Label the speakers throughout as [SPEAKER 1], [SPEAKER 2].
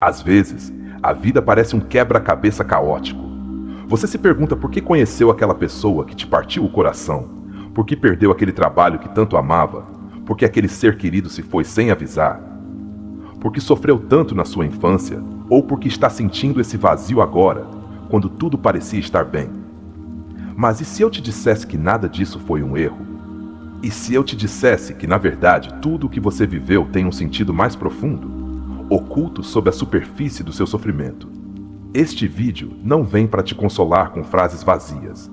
[SPEAKER 1] Às vezes, a vida parece um quebra-cabeça caótico. Você se pergunta por que conheceu aquela pessoa que te partiu o coração, por que perdeu aquele trabalho que tanto amava, por que aquele ser querido se foi sem avisar, por que sofreu tanto na sua infância, ou por que está sentindo esse vazio agora, quando tudo parecia estar bem. Mas e se eu te dissesse que nada disso foi um erro? E se eu te dissesse que, na verdade, tudo o que você viveu tem um sentido mais profundo, oculto sob a superfície do seu sofrimento? Este vídeo não vem para te consolar com frases vazias.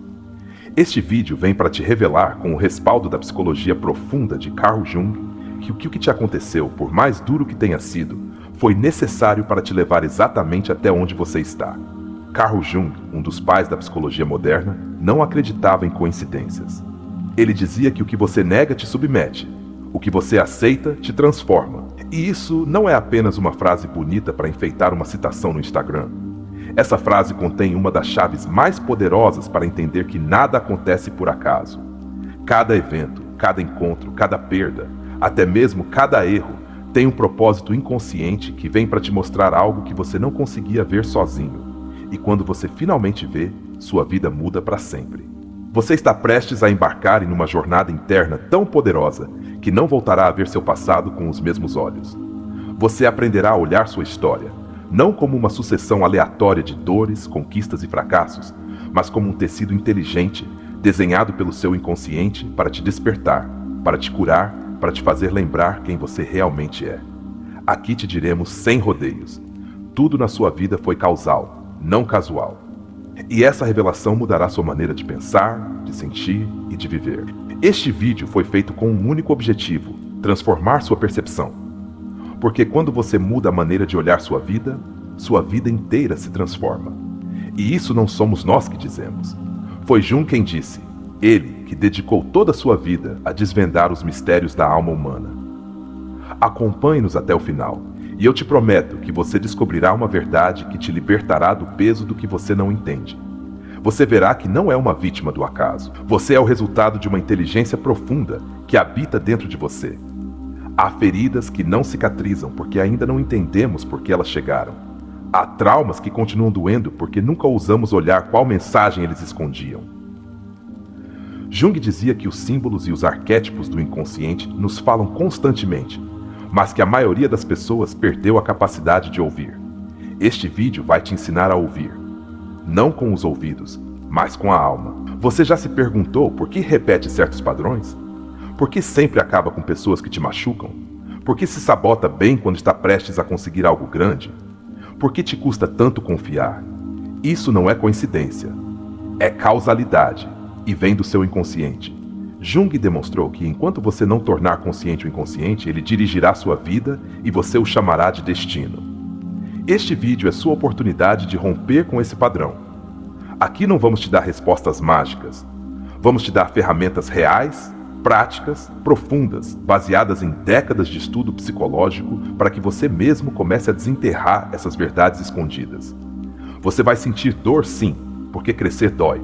[SPEAKER 1] Este vídeo vem para te revelar, com o respaldo da psicologia profunda de Carl Jung, que o que te aconteceu, por mais duro que tenha sido, foi necessário para te levar exatamente até onde você está. Carl Jung, um dos pais da psicologia moderna, não acreditava em coincidências. Ele dizia que o que você nega te submete, o que você aceita te transforma. E isso não é apenas uma frase bonita para enfeitar uma citação no Instagram. Essa frase contém uma das chaves mais poderosas para entender que nada acontece por acaso. Cada evento, cada encontro, cada perda, até mesmo cada erro, tem um propósito inconsciente que vem para te mostrar algo que você não conseguia ver sozinho. E quando você finalmente vê, sua vida muda para sempre. Você está prestes a embarcar em uma jornada interna tão poderosa que não voltará a ver seu passado com os mesmos olhos. Você aprenderá a olhar sua história, não como uma sucessão aleatória de dores, conquistas e fracassos, mas como um tecido inteligente, desenhado pelo seu inconsciente para te despertar, para te curar, para te fazer lembrar quem você realmente é. Aqui te diremos sem rodeios. Tudo na sua vida foi causal, não casual. E essa revelação mudará sua maneira de pensar, de sentir e de viver. Este vídeo foi feito com um único objetivo: transformar sua percepção. Porque quando você muda a maneira de olhar sua vida inteira se transforma. E isso não somos nós que dizemos. Foi Jung quem disse, ele que dedicou toda a sua vida a desvendar os mistérios da alma humana. Acompanhe-nos até o final. E eu te prometo que você descobrirá uma verdade que te libertará do peso do que você não entende. Você verá que não é uma vítima do acaso. Você é o resultado de uma inteligência profunda que habita dentro de você. Há feridas que não cicatrizam porque ainda não entendemos por que elas chegaram. Há traumas que continuam doendo porque nunca ousamos olhar qual mensagem eles escondiam. Jung dizia que os símbolos e os arquétipos do inconsciente nos falam constantemente, mas que a maioria das pessoas perdeu a capacidade de ouvir. Este vídeo vai te ensinar a ouvir, não com os ouvidos, mas com a alma. Você já se perguntou por que repete certos padrões? Por que sempre acaba com pessoas que te machucam? Por que se sabota bem quando está prestes a conseguir algo grande? Por que te custa tanto confiar? Isso não é coincidência, é causalidade e vem do seu inconsciente. Jung demonstrou que enquanto você não tornar consciente o inconsciente, ele dirigirá sua vida e você o chamará de destino. Este vídeo é sua oportunidade de romper com esse padrão. Aqui não vamos te dar respostas mágicas. Vamos te dar ferramentas reais, práticas, profundas, baseadas em décadas de estudo psicológico para que você mesmo comece a desenterrar essas verdades escondidas. Você vai sentir dor sim, porque crescer dói.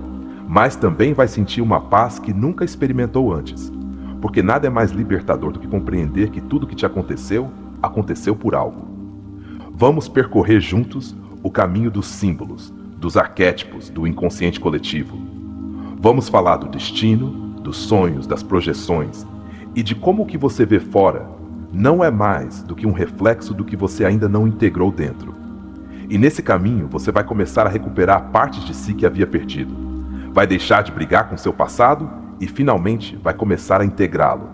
[SPEAKER 1] Mas também vai sentir uma paz que nunca experimentou antes, porque nada é mais libertador do que compreender que tudo que te aconteceu, aconteceu por algo. Vamos percorrer juntos o caminho dos símbolos, dos arquétipos, do inconsciente coletivo. Vamos falar do destino, dos sonhos, das projeções e de como o que você vê fora não é mais do que um reflexo do que você ainda não integrou dentro. E nesse caminho você vai começar a recuperar partes de si que havia perdido. Vai deixar de brigar com seu passado e finalmente vai começar a integrá-lo.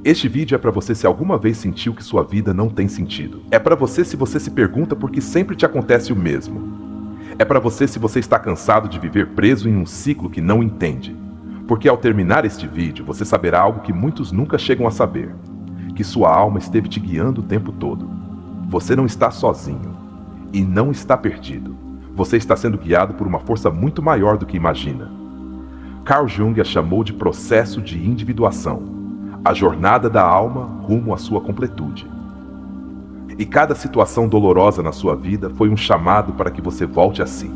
[SPEAKER 1] Este vídeo é para você se alguma vez sentiu que sua vida não tem sentido. É para você se você se pergunta por que sempre te acontece o mesmo. É para você se você está cansado de viver preso em um ciclo que não entende. Porque ao terminar este vídeo você saberá algo que muitos nunca chegam a saber. Que sua alma esteve te guiando o tempo todo. Você não está sozinho e não está perdido. Você está sendo guiado por uma força muito maior do que imagina. Carl Jung a chamou de processo de individuação, a jornada da alma rumo à sua completude. E cada situação dolorosa na sua vida foi um chamado para que você volte a si.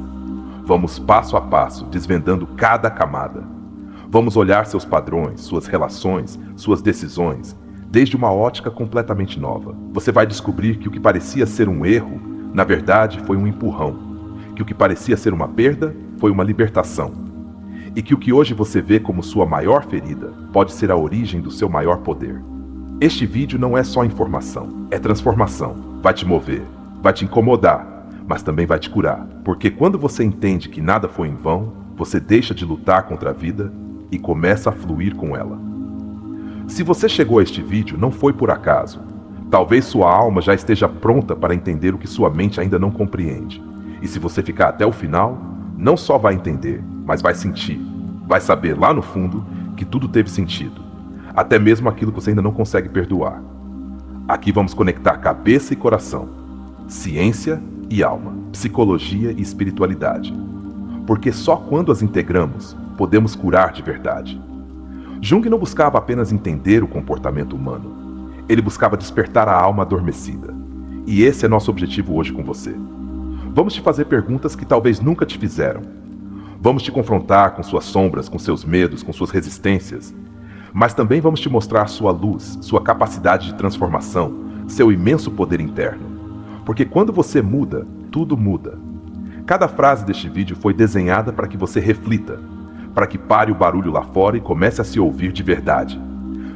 [SPEAKER 1] Vamos passo a passo, desvendando cada camada. Vamos olhar seus padrões, suas relações, suas decisões, desde uma ótica completamente nova. Você vai descobrir que o que parecia ser um erro Na verdade, foi um empurrão, que o que parecia ser uma perda foi uma libertação, e que o que hoje você vê como sua maior ferida pode ser a origem do seu maior poder. Este vídeo não é só informação, é transformação. Vai te mover, vai te incomodar, mas também vai te curar, porque quando você entende que nada foi em vão, você deixa de lutar contra a vida e começa a fluir com ela. Se você chegou a este vídeo, não foi por acaso. Talvez sua alma já esteja pronta para entender o que sua mente ainda não compreende. E se você ficar até o final, não só vai entender, mas vai sentir, vai saber lá no fundo que tudo teve sentido, até mesmo aquilo que você ainda não consegue perdoar. Aqui vamos conectar cabeça e coração, ciência e alma, psicologia e espiritualidade. Porque só quando as integramos, podemos curar de verdade. Jung não buscava apenas entender o comportamento humano. Ele buscava despertar a alma adormecida. E esse é nosso objetivo hoje com você. Vamos te fazer perguntas que talvez nunca te fizeram. Vamos te confrontar com suas sombras, com seus medos, com suas resistências. Mas também vamos te mostrar sua luz, sua capacidade de transformação, seu imenso poder interno. Porque quando você muda, tudo muda. Cada frase deste vídeo foi desenhada para que você reflita, para que pare o barulho lá fora e comece a se ouvir de verdade.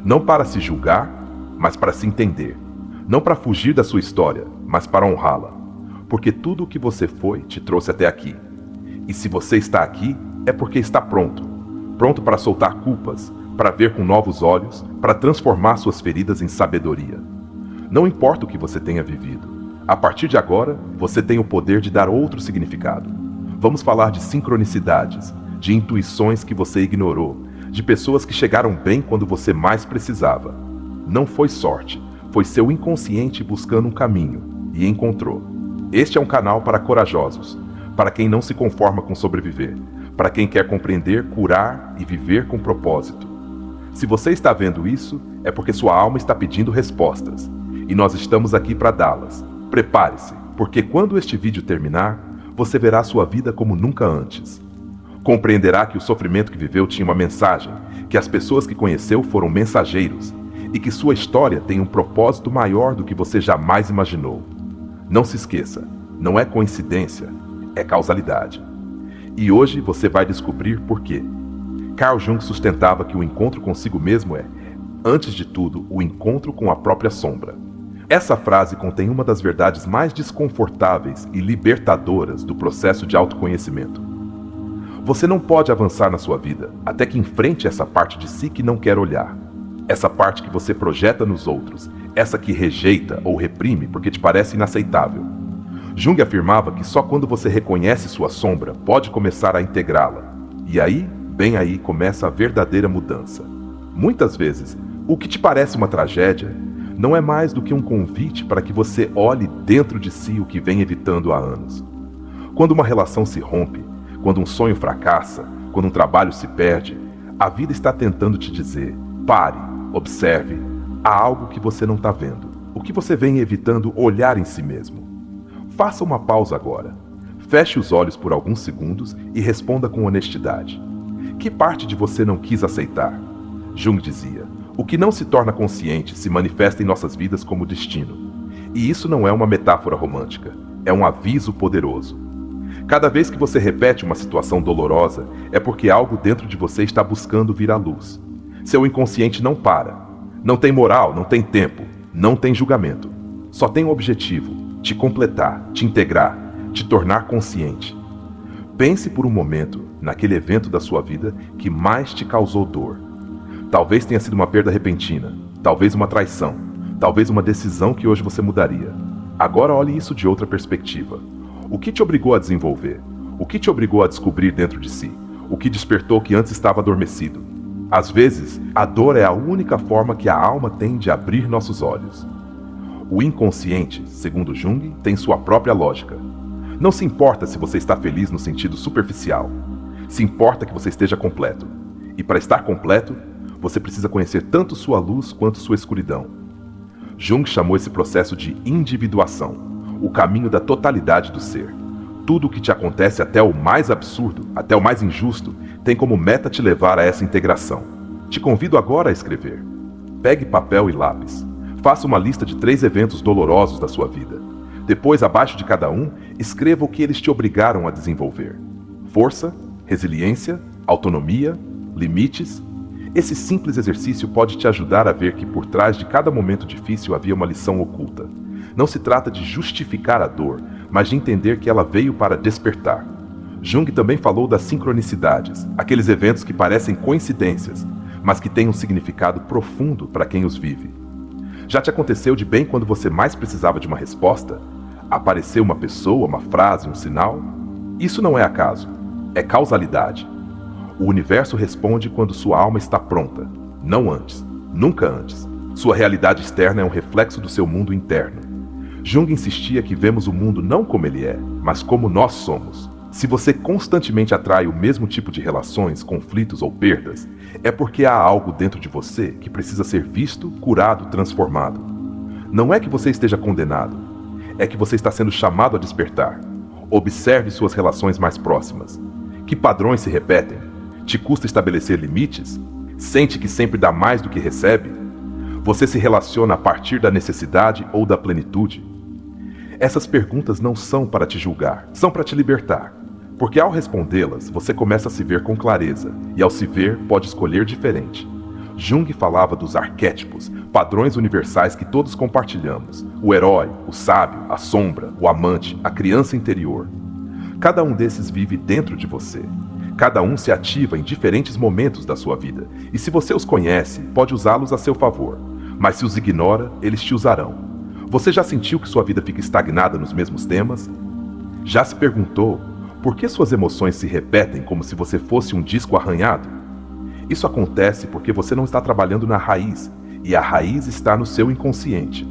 [SPEAKER 1] Não para se julgar, mas para se entender. Não para fugir da sua história, mas para honrá-la. Porque tudo o que você foi te trouxe até aqui. E se você está aqui, é porque está pronto. Pronto para soltar culpas, para ver com novos olhos, para transformar suas feridas em sabedoria. Não importa o que você tenha vivido. A partir de agora, você tem o poder de dar outro significado. Vamos falar de sincronicidades, de intuições que você ignorou, de pessoas que chegaram bem quando você mais precisava. Não foi sorte, foi seu inconsciente buscando um caminho, e encontrou. Este é um canal para corajosos, para quem não se conforma com sobreviver, para quem quer compreender, curar e viver com propósito. Se você está vendo isso, é porque sua alma está pedindo respostas, e nós estamos aqui para dá-las. Prepare-se, porque quando este vídeo terminar, você verá sua vida como nunca antes. Compreenderá que o sofrimento que viveu tinha uma mensagem, que as pessoas que conheceu foram mensageiros, e que sua história tem um propósito maior do que você jamais imaginou. Não se esqueça, não é coincidência, é causalidade. E hoje você vai descobrir por quê. Carl Jung sustentava que o encontro consigo mesmo é, antes de tudo, o encontro com a própria sombra. Essa frase contém uma das verdades mais desconfortáveis e libertadoras do processo de autoconhecimento. Você não pode avançar na sua vida até que enfrente essa parte de si que não quer olhar. Essa parte que você projeta nos outros, essa que rejeita ou reprime porque te parece inaceitável. Jung afirmava que só quando você reconhece sua sombra pode começar a integrá-la. E aí, bem aí, começa a verdadeira mudança. Muitas vezes, o que te parece uma tragédia não é mais do que um convite para que você olhe dentro de si o que vem evitando há anos. Quando uma relação se rompe, quando um sonho fracassa, quando um trabalho se perde, a vida está tentando te dizer: pare, observe, há algo que você não está vendo, o que você vem evitando olhar em si mesmo. Faça uma pausa agora, feche os olhos por alguns segundos e responda com honestidade. Que parte de você não quis aceitar? Jung dizia: o que não se torna consciente se manifesta em nossas vidas como destino. E isso não é uma metáfora romântica, é um aviso poderoso. Cada vez que você repete uma situação dolorosa, é porque algo dentro de você está buscando vir à luz. Seu inconsciente não para. Não tem moral, não tem tempo, não tem julgamento. Só tem um objetivo: te completar, te integrar, te tornar consciente. Pense por um momento naquele evento da sua vida que mais te causou dor. Talvez tenha sido uma perda repentina, talvez uma traição, talvez uma decisão que hoje você mudaria. Agora olhe isso de outra perspectiva. O que te obrigou a desenvolver? O que te obrigou a descobrir dentro de si? O que despertou que antes estava adormecido? Às vezes, a dor é a única forma que a alma tem de abrir nossos olhos. O inconsciente, segundo Jung, tem sua própria lógica. Não se importa se você está feliz no sentido superficial. Se importa que você esteja completo. E para estar completo, você precisa conhecer tanto sua luz quanto sua escuridão. Jung chamou esse processo de individuação, o caminho da totalidade do ser. Tudo o que te acontece, até o mais absurdo, até o mais injusto, tem como meta te levar a essa integração. Te convido agora a escrever. Pegue papel e lápis. Faça uma lista de 3 eventos dolorosos da sua vida. Depois, abaixo de cada um, escreva o que eles te obrigaram a desenvolver: força, resiliência, autonomia, limites. Esse simples exercício pode te ajudar a ver que por trás de cada momento difícil havia uma lição oculta. Não se trata de justificar a dor, mas de entender que ela veio para despertar. Jung também falou das sincronicidades, aqueles eventos que parecem coincidências, mas que têm um significado profundo para quem os vive. Já te aconteceu de bem quando você mais precisava de uma resposta? Apareceu uma pessoa, uma frase, um sinal? Isso não é acaso, é causalidade. O universo responde quando sua alma está pronta, não antes, nunca antes. Sua realidade externa é um reflexo do seu mundo interno. Jung insistia que vemos o mundo não como ele é, mas como nós somos. Se você constantemente atrai o mesmo tipo de relações, conflitos ou perdas, é porque há algo dentro de você que precisa ser visto, curado, transformado. Não é que você esteja condenado, é que você está sendo chamado a despertar. Observe suas relações mais próximas. Que padrões se repetem? Te custa estabelecer limites? Sente que sempre dá mais do que recebe? Você se relaciona a partir da necessidade ou da plenitude? Essas perguntas não são para te julgar, são para te libertar. Porque ao respondê-las, você começa a se ver com clareza, e ao se ver, pode escolher diferente. Jung falava dos arquétipos, padrões universais que todos compartilhamos: o herói, o sábio, a sombra, o amante, a criança interior. Cada um desses vive dentro de você. Cada um se ativa em diferentes momentos da sua vida, e se você os conhece, pode usá-los a seu favor. Mas se os ignora, eles te usarão. Você já sentiu que sua vida fica estagnada nos mesmos temas? Já se perguntou por que suas emoções se repetem como se você fosse um disco arranhado? Isso acontece porque você não está trabalhando na raiz, e a raiz está no seu inconsciente.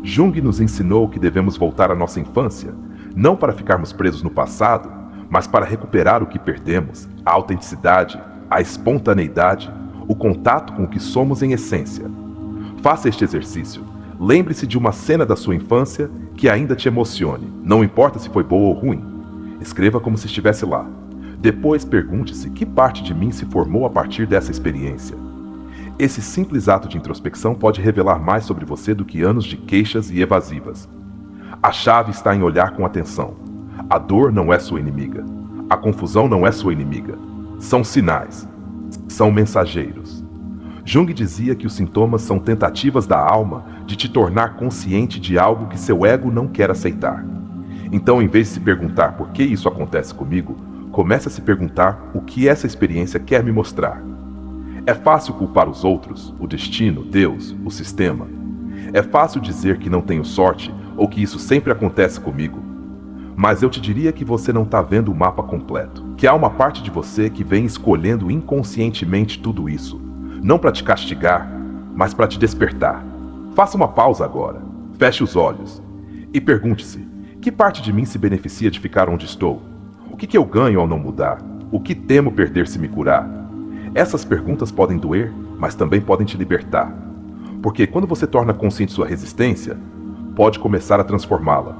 [SPEAKER 1] Jung nos ensinou que devemos voltar à nossa infância, não para ficarmos presos no passado, mas para recuperar o que perdemos: a autenticidade, a espontaneidade, o contato com o que somos em essência. Faça este exercício. Lembre-se de uma cena da sua infância que ainda te emocione, não importa se foi boa ou ruim. Escreva como se estivesse lá. Depois pergunte-se que parte de mim se formou a partir dessa experiência. Esse simples ato de introspecção pode revelar mais sobre você do que anos de queixas e evasivas. A chave está em olhar com atenção. A dor não é sua inimiga. A confusão não é sua inimiga. São sinais. São mensageiros. Jung dizia que os sintomas são tentativas da alma de te tornar consciente de algo que seu ego não quer aceitar. Então, em vez de se perguntar por que isso acontece comigo, comece a se perguntar o que essa experiência quer me mostrar. É fácil culpar os outros, o destino, Deus, o sistema. É fácil dizer que não tenho sorte ou que isso sempre acontece comigo. Mas eu te diria que você não está vendo o mapa completo, que há uma parte de você que vem escolhendo inconscientemente tudo isso, não para te castigar, mas para te despertar. Faça uma pausa agora, feche os olhos e pergunte-se: que parte de mim se beneficia de ficar onde estou? O que eu ganho ao não mudar? O que temo perder se me curar? Essas perguntas podem doer, mas também podem te libertar. Porque quando você torna consciente sua resistência, pode começar a transformá-la.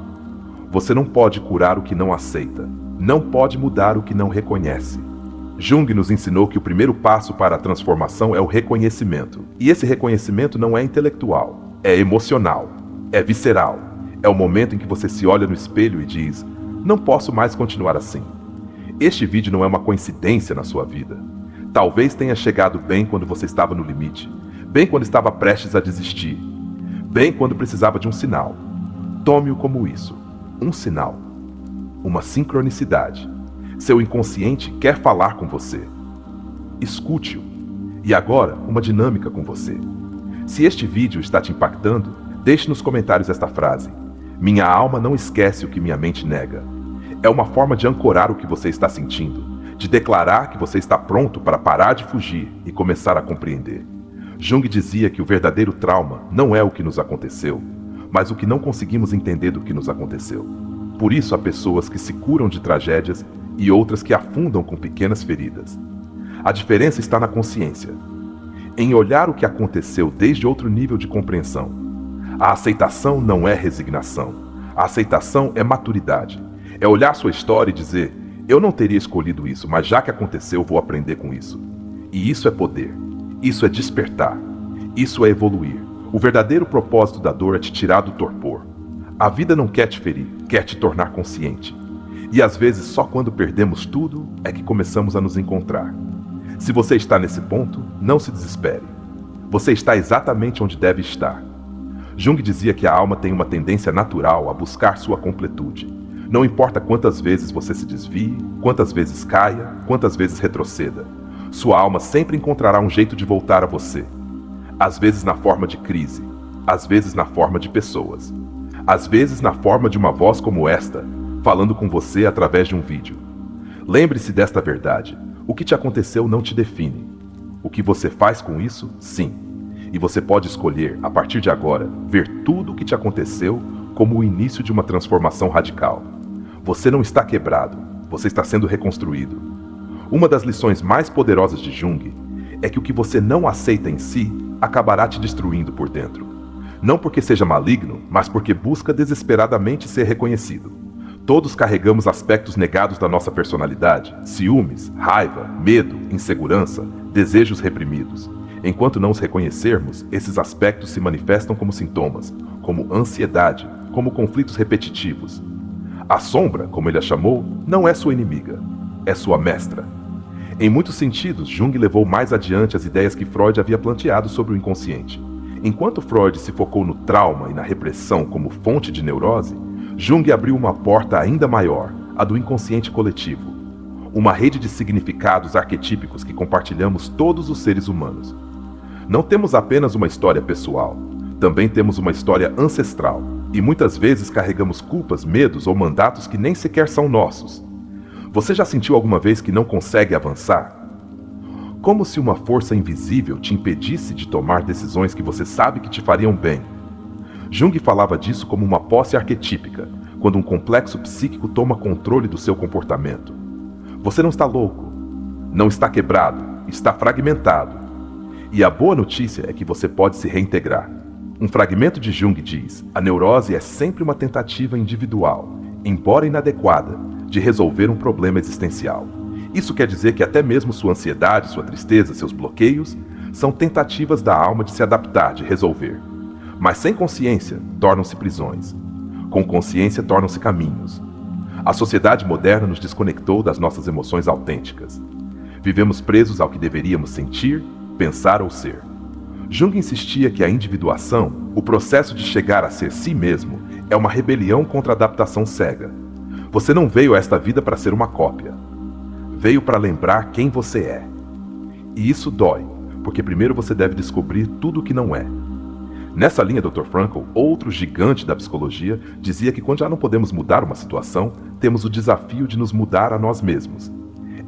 [SPEAKER 1] Você não pode curar o que não aceita, não pode mudar o que não reconhece. Jung nos ensinou que o primeiro passo para a transformação é o reconhecimento. E esse reconhecimento não é intelectual, é emocional, é visceral. É o momento em que você se olha no espelho e diz: não posso mais continuar assim. Este vídeo não é uma coincidência na sua vida. Talvez tenha chegado bem quando você estava no limite, bem quando estava prestes a desistir, bem quando precisava de um sinal. Tome-o como isso, um sinal, uma sincronicidade. Seu inconsciente quer falar com você. Escute-o. E agora, uma dinâmica com você. Se este vídeo está te impactando, deixe nos comentários esta frase: minha alma não esquece o que minha mente nega. É uma forma de ancorar o que você está sentindo, de declarar que você está pronto para parar de fugir e começar a compreender. Jung dizia que o verdadeiro trauma não é o que nos aconteceu, mas o que não conseguimos entender do que nos aconteceu. Por isso há pessoas que se curam de tragédias e outras que afundam com pequenas feridas. A diferença está na consciência, em olhar o que aconteceu desde outro nível de compreensão. A aceitação não é resignação. A aceitação é maturidade. É olhar sua história e dizer: eu não teria escolhido isso, mas já que aconteceu, vou aprender com isso. E isso é poder. Isso é despertar. Isso é evoluir. O verdadeiro propósito da dor é te tirar do torpor. A vida não quer te ferir, quer te tornar consciente. E às vezes só quando perdemos tudo é que começamos a nos encontrar. Se você está nesse ponto, não se desespere. Você está exatamente onde deve estar. Jung dizia que a alma tem uma tendência natural a buscar sua completude. Não importa quantas vezes você se desvie, quantas vezes caia, quantas vezes retroceda. Sua alma sempre encontrará um jeito de voltar a você. Às vezes na forma de crise, às vezes na forma de pessoas. Às vezes na forma de uma voz como esta, falando com você através de um vídeo. Lembre-se desta verdade. O que te aconteceu não te define. O que você faz com isso, sim. E você pode escolher, a partir de agora, ver tudo o que te aconteceu como o início de uma transformação radical. Você não está quebrado, você está sendo reconstruído. Uma das lições mais poderosas de Jung é que o que você não aceita em si acabará te destruindo por dentro. Não porque seja maligno, mas porque busca desesperadamente ser reconhecido. Todos carregamos aspectos negados da nossa personalidade: ciúmes, raiva, medo, insegurança, desejos reprimidos. Enquanto não os reconhecermos, esses aspectos se manifestam como sintomas, como ansiedade, como conflitos repetitivos. A sombra, como ele a chamou, não é sua inimiga, é sua mestra. Em muitos sentidos, Jung levou mais adiante as ideias que Freud havia planteado sobre o inconsciente. Enquanto Freud se focou no trauma e na repressão como fonte de neurose, Jung abriu uma porta ainda maior, a do inconsciente coletivo. Uma rede de significados arquetípicos que compartilhamos todos os seres humanos. Não temos apenas uma história pessoal, também temos uma história ancestral, e muitas vezes carregamos culpas, medos ou mandatos que nem sequer são nossos. Você já sentiu alguma vez que não consegue avançar? Como se uma força invisível te impedisse de tomar decisões que você sabe que te fariam bem. Jung falava disso como uma posse arquetípica, quando um complexo psíquico toma controle do seu comportamento. Você não está louco, não está quebrado, está fragmentado. E a boa notícia é que você pode se reintegrar. Um fragmento de Jung diz: a neurose é sempre uma tentativa individual, embora inadequada, de resolver um problema existencial. Isso quer dizer que até mesmo sua ansiedade, sua tristeza, seus bloqueios, são tentativas da alma de se adaptar, de resolver. Mas sem consciência, tornam-se prisões. Com consciência, tornam-se caminhos. A sociedade moderna nos desconectou das nossas emoções autênticas. Vivemos presos ao que deveríamos sentir, pensar ou ser. Jung insistia que a individuação, o processo de chegar a ser si mesmo, é uma rebelião contra a adaptação cega. Você não veio a esta vida para ser uma cópia. Veio para lembrar quem você é. E isso dói, porque primeiro você deve descobrir tudo o que não é. Nessa linha, Dr. Frankl, outro gigante da psicologia, dizia que quando já não podemos mudar uma situação, temos o desafio de nos mudar a nós mesmos.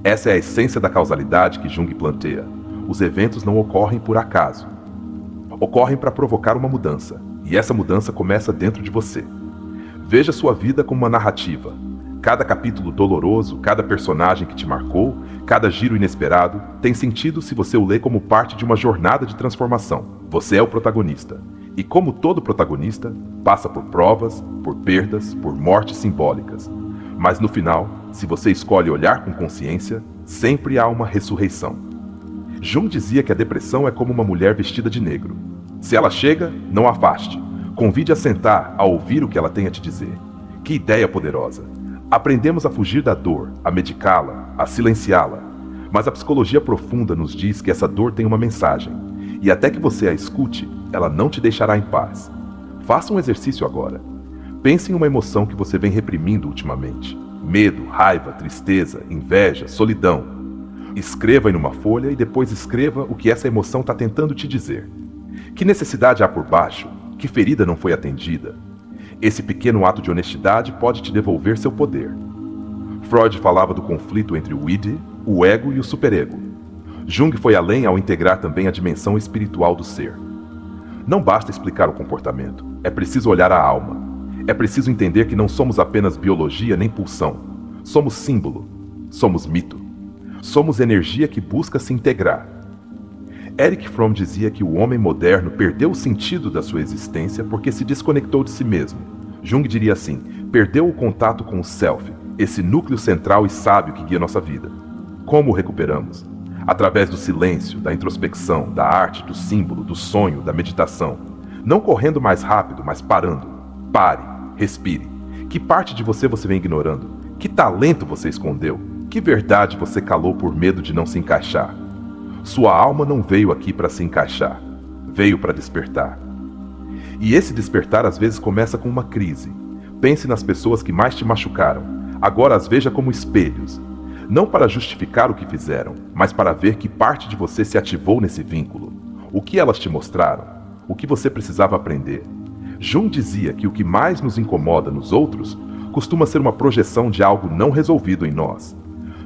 [SPEAKER 1] Essa é a essência da causalidade que Jung planteia. Os eventos não ocorrem por acaso. Ocorrem para provocar uma mudança, e essa mudança começa dentro de você. Veja sua vida como uma narrativa. Cada capítulo doloroso, cada personagem que te marcou, cada giro inesperado, tem sentido se você o lê como parte de uma jornada de transformação. Você é o protagonista. E como todo protagonista, passa por provas, por perdas, por mortes simbólicas. Mas no final, se você escolhe olhar com consciência, sempre há uma ressurreição. Jung dizia que a depressão é como uma mulher vestida de negro. Se ela chega, não afaste. Convide a sentar, a ouvir o que ela tem a te dizer. Que ideia poderosa! Aprendemos a fugir da dor, a medicá-la, a silenciá-la. Mas a psicologia profunda nos diz que essa dor tem uma mensagem. E até que você a escute, ela não te deixará em paz. Faça um exercício agora. Pense em uma emoção que você vem reprimindo ultimamente. Medo, raiva, tristeza, inveja, solidão. Escreva em uma folha e depois escreva o que essa emoção está tentando te dizer. Que necessidade há por baixo? Que ferida não foi atendida? Esse pequeno ato de honestidade pode te devolver seu poder. Freud falava do conflito entre o id, o ego e o superego. Jung foi além ao integrar também a dimensão espiritual do ser. Não basta explicar o comportamento, é preciso olhar a alma. É preciso entender que não somos apenas biologia nem pulsão. Somos símbolo, somos mito. Somos energia que busca se integrar. Erich Fromm dizia que o homem moderno perdeu o sentido da sua existência porque se desconectou de si mesmo. Jung diria assim: perdeu o contato com o self, esse núcleo central e sábio que guia nossa vida. Como o recuperamos? Através do silêncio, da introspecção, da arte, do símbolo, do sonho, da meditação. Não correndo mais rápido, mas parando. Pare. Respire. Que parte de você vem ignorando? Que talento você escondeu? Que verdade você calou por medo de não se encaixar? Sua alma não veio aqui para se encaixar. Veio para despertar. E esse despertar às vezes começa com uma crise. Pense nas pessoas que mais te machucaram. Agora as veja como espelhos. Não para justificar o que fizeram, mas para ver que parte de você se ativou nesse vínculo. O que elas te mostraram? O que você precisava aprender? Jung dizia que o que mais nos incomoda nos outros costuma ser uma projeção de algo não resolvido em nós.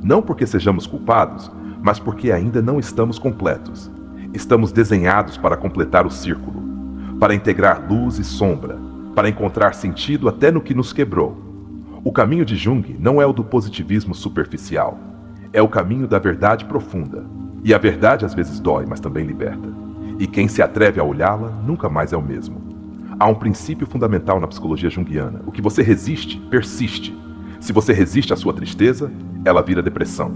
[SPEAKER 1] Não porque sejamos culpados, mas porque ainda não estamos completos. Estamos desenhados para completar o círculo, para integrar luz e sombra, para encontrar sentido até no que nos quebrou. O caminho de Jung não é o do positivismo superficial, é o caminho da verdade profunda. E a verdade às vezes dói, mas também liberta. E quem se atreve a olhá-la nunca mais é o mesmo. Há um princípio fundamental na psicologia junguiana: o que você resiste, persiste. Se você resiste à sua tristeza, ela vira depressão.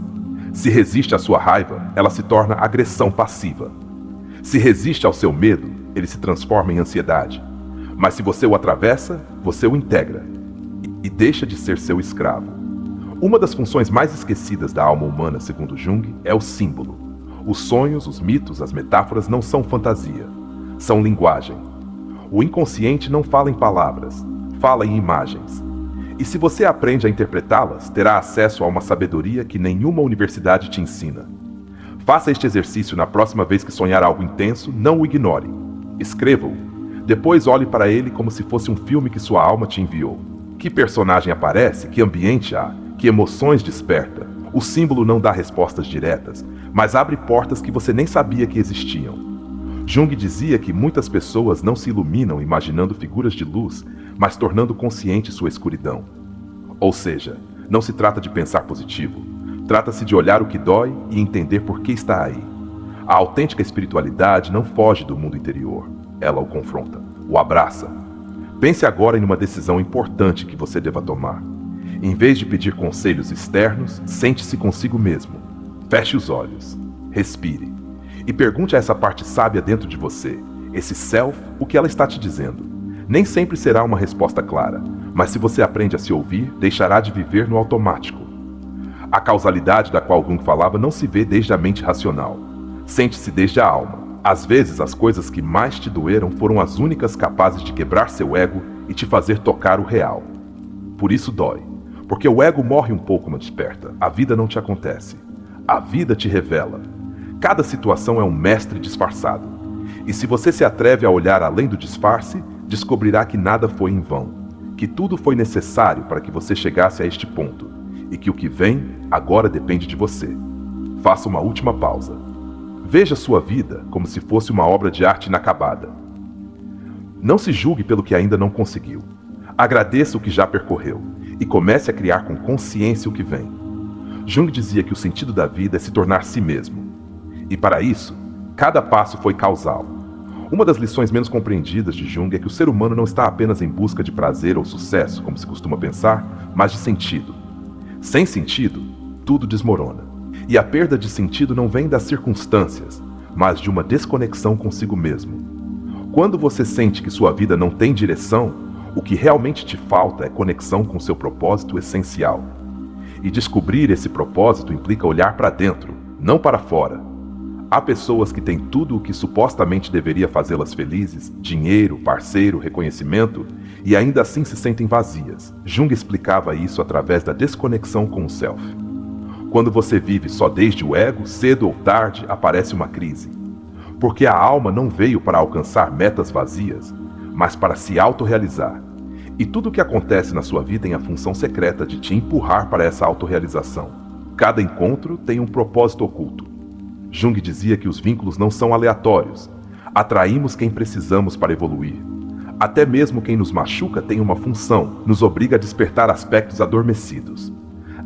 [SPEAKER 1] Se resiste à sua raiva, ela se torna agressão passiva. Se resiste ao seu medo, ele se transforma em ansiedade. Mas se você o atravessa, você o integra e deixa de ser seu escravo. Uma das funções mais esquecidas da alma humana, segundo Jung, é o símbolo. Os sonhos, os mitos, as metáforas não são fantasia, são linguagem. O inconsciente não fala em palavras, fala em imagens. E se você aprende a interpretá-las, terá acesso a uma sabedoria que nenhuma universidade te ensina. Faça este exercício na próxima vez que sonhar algo intenso, não o ignore. Escreva-o. Depois olhe para ele como se fosse um filme que sua alma te enviou. Que personagem aparece? Que ambiente há? Que emoções desperta? O símbolo não dá respostas diretas, mas abre portas que você nem sabia que existiam. Jung dizia que muitas pessoas não se iluminam imaginando figuras de luz, mas tornando consciente sua escuridão. Ou seja, não se trata de pensar positivo, trata-se de olhar o que dói e entender por que está aí. A autêntica espiritualidade não foge do mundo interior, ela o confronta, o abraça. Pense agora em uma decisão importante que você deva tomar. Em vez de pedir conselhos externos, sente-se consigo mesmo. Feche os olhos, respire. E pergunte a essa parte sábia dentro de você, esse self, o que ela está te dizendo. Nem sempre será uma resposta clara, mas se você aprende a se ouvir, deixará de viver no automático. A causalidade da qual Jung falava não se vê desde a mente racional. Sente-se desde a alma. Às vezes, as coisas que mais te doeram foram as únicas capazes de quebrar seu ego e te fazer tocar o real. Por isso dói. Porque o ego morre um pouco, mas desperta. A vida não te acontece. A vida te revela. Cada situação é um mestre disfarçado. E se você se atreve a olhar além do disfarce, descobrirá que nada foi em vão, que tudo foi necessário para que você chegasse a este ponto, e que o que vem agora depende de você. Faça uma última pausa. Veja sua vida como se fosse uma obra de arte inacabada. Não se julgue pelo que ainda não conseguiu. Agradeça o que já percorreu e comece a criar com consciência o que vem. Jung dizia que o sentido da vida é se tornar si mesmo. E para isso, cada passo foi causal. Uma das lições menos compreendidas de Jung é que o ser humano não está apenas em busca de prazer ou sucesso, como se costuma pensar, mas de sentido. Sem sentido, tudo desmorona. E a perda de sentido não vem das circunstâncias, mas de uma desconexão consigo mesmo. Quando você sente que sua vida não tem direção, o que realmente te falta é conexão com seu propósito essencial. E descobrir esse propósito implica olhar para dentro, não para fora. Há pessoas que têm tudo o que supostamente deveria fazê-las felizes, dinheiro, parceiro, reconhecimento, e ainda assim se sentem vazias. Jung explicava isso através da desconexão com o self. Quando você vive só desde o ego, cedo ou tarde aparece uma crise. Porque a alma não veio para alcançar metas vazias, mas para se autorrealizar. E tudo o que acontece na sua vida tem a função secreta de te empurrar para essa autorrealização. Cada encontro tem um propósito oculto. Jung dizia que os vínculos não são aleatórios. Atraímos quem precisamos para evoluir. Até mesmo quem nos machuca tem uma função, nos obriga a despertar aspectos adormecidos.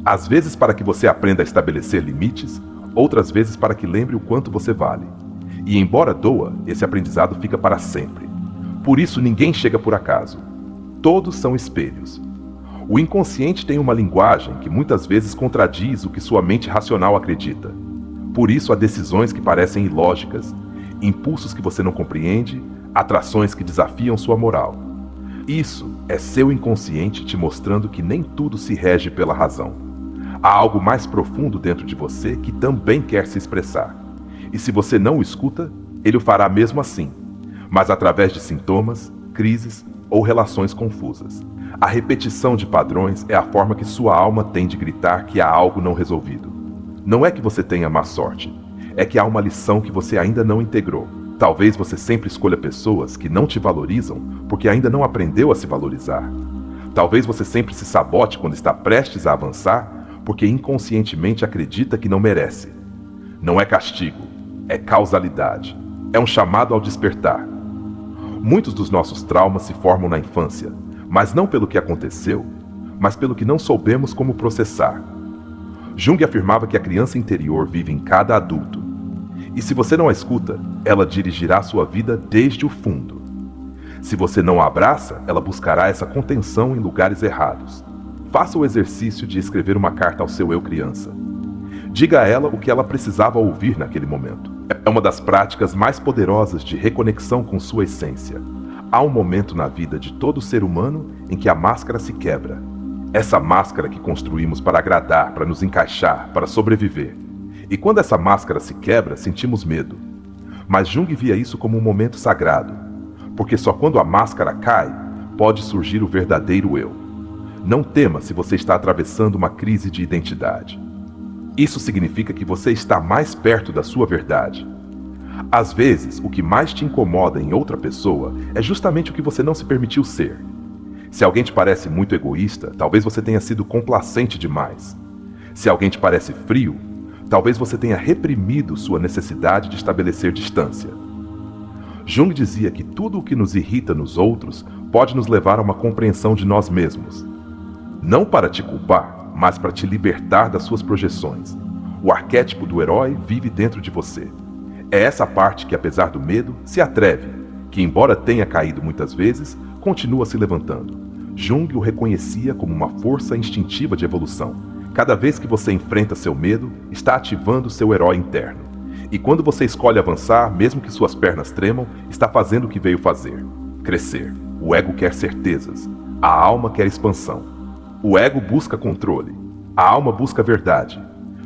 [SPEAKER 1] Às vezes para que você aprenda a estabelecer limites, outras vezes para que lembre o quanto você vale. E embora doa, esse aprendizado fica para sempre. Por isso ninguém chega por acaso. Todos são espelhos. O inconsciente tem uma linguagem que muitas vezes contradiz o que sua mente racional acredita. Por isso há decisões que parecem ilógicas, impulsos que você não compreende, atrações que desafiam sua moral. Isso É seu inconsciente te mostrando que nem tudo se rege pela razão. Há algo mais profundo dentro de você que também quer se expressar. E se você não o escuta, ele o fará mesmo assim, mas através de sintomas, crises ou relações confusas. A repetição de padrões é a forma que sua alma tem de gritar que há algo não resolvido. Não é que você tenha má sorte, é que há uma lição que você ainda não integrou. Talvez você sempre escolha pessoas que não te valorizam porque ainda não aprendeu a se valorizar. Talvez você sempre se sabote quando está prestes a avançar porque inconscientemente acredita que não merece. Não é castigo, é causalidade. É um chamado ao despertar. Muitos dos nossos traumas se formam na infância, mas não pelo que aconteceu, mas pelo que não soubemos como processar. Jung afirmava que a criança interior vive em cada adulto. E se você não a escuta, ela dirigirá sua vida desde o fundo. Se você não a abraça, ela buscará essa contenção em lugares errados. Faça o exercício de escrever uma carta ao seu eu criança. Diga a ela o que ela precisava ouvir naquele momento. É uma das práticas mais poderosas de reconexão com sua essência. Há um momento na vida de todo ser humano em que a máscara se quebra. Essa máscara que construímos para agradar, para nos encaixar, para sobreviver. E quando essa máscara se quebra, sentimos medo. Mas Jung via isso como um momento sagrado, porque só quando a máscara cai, pode surgir o verdadeiro eu. Não tema se você está atravessando uma crise de identidade. Isso significa que você está mais perto da sua verdade. Às vezes, o que mais te incomoda em outra pessoa é justamente o que você não se permitiu ser. Se alguém te parece muito egoísta, talvez você tenha sido complacente demais. Se alguém te parece frio, talvez você tenha reprimido sua necessidade de estabelecer distância. Jung dizia que tudo o que nos irrita nos outros pode nos levar a uma compreensão de nós mesmos. Não para te culpar, mas para te libertar das suas projeções. O arquétipo do herói vive dentro de você. É essa parte que, apesar do medo, se atreve, que, embora tenha caído muitas vezes, continua se levantando. Jung o reconhecia como uma força instintiva de evolução. Cada vez que você enfrenta seu medo, está ativando seu herói interno. E quando você escolhe avançar, mesmo que suas pernas tremam, está fazendo o que veio fazer: crescer. O ego quer certezas. A alma quer expansão. O ego busca controle. A alma busca verdade.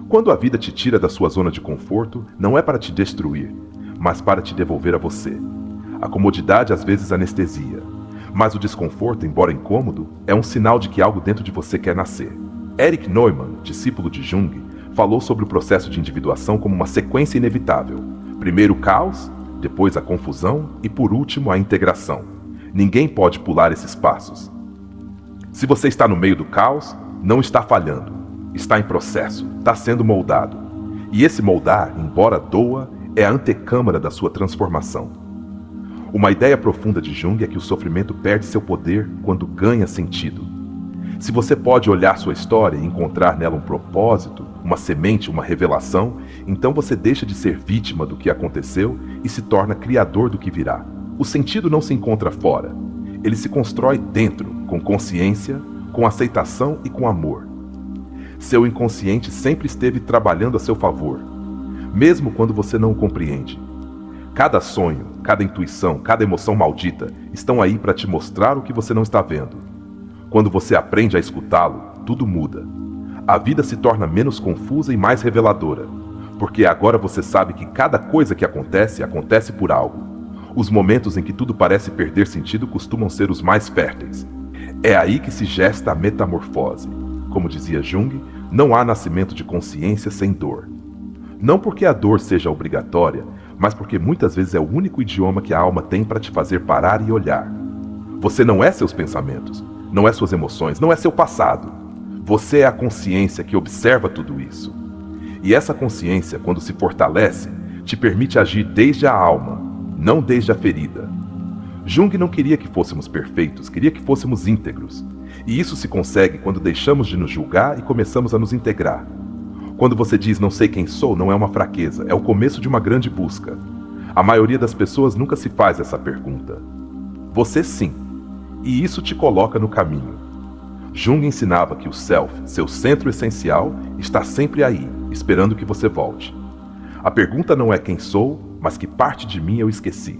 [SPEAKER 1] Quando a vida te tira da sua zona de conforto, não é para te destruir, mas para te devolver a você. A comodidade às vezes anestesia, mas o desconforto, embora incômodo, é um sinal de que algo dentro de você quer nascer. Erich Neumann, discípulo de Jung, falou sobre o processo de individuação como uma sequência inevitável. Primeiro o caos, depois a confusão e por último a integração. Ninguém pode pular esses passos. Se você está no meio do caos, não está falhando. Está em processo, está sendo moldado. E esse moldar, embora doa, é a antecâmara da sua transformação. Uma ideia profunda de Jung é que o sofrimento perde seu poder quando ganha sentido. Se você pode olhar sua história e encontrar nela um propósito, uma semente, uma revelação, então você deixa de ser vítima do que aconteceu e se torna criador do que virá. O sentido não se encontra fora. Ele se constrói dentro, com consciência, com aceitação e com amor. Seu inconsciente sempre esteve trabalhando a seu favor, mesmo quando você não o compreende. Cada sonho, cada intuição, cada emoção maldita estão aí para te mostrar o que você não está vendo. Quando você aprende a escutá-lo, tudo muda. A vida se torna menos confusa e mais reveladora, porque agora você sabe que cada coisa que acontece, acontece por algo. Os momentos em que tudo parece perder sentido costumam ser os mais férteis. É aí que se gesta a metamorfose. Como dizia Jung, não há nascimento de consciência sem dor. Não porque a dor seja obrigatória, mas porque muitas vezes é o único idioma que a alma tem para te fazer parar e olhar. Você não é seus pensamentos, não é suas emoções, não é seu passado. Você é a consciência que observa tudo isso. E essa consciência, quando se fortalece, te permite agir desde a alma, não desde a ferida. Jung não queria que fôssemos perfeitos, queria que fôssemos íntegros. E isso se consegue quando deixamos de nos julgar e começamos a nos integrar. Quando você diz não sei quem sou, não é uma fraqueza, é o começo de uma grande busca. A maioria das pessoas nunca se faz essa pergunta. Você sim. E isso te coloca no caminho. Jung ensinava que o Self, seu centro essencial, está sempre aí, esperando que você volte. A pergunta não é quem sou, mas que parte de mim eu esqueci.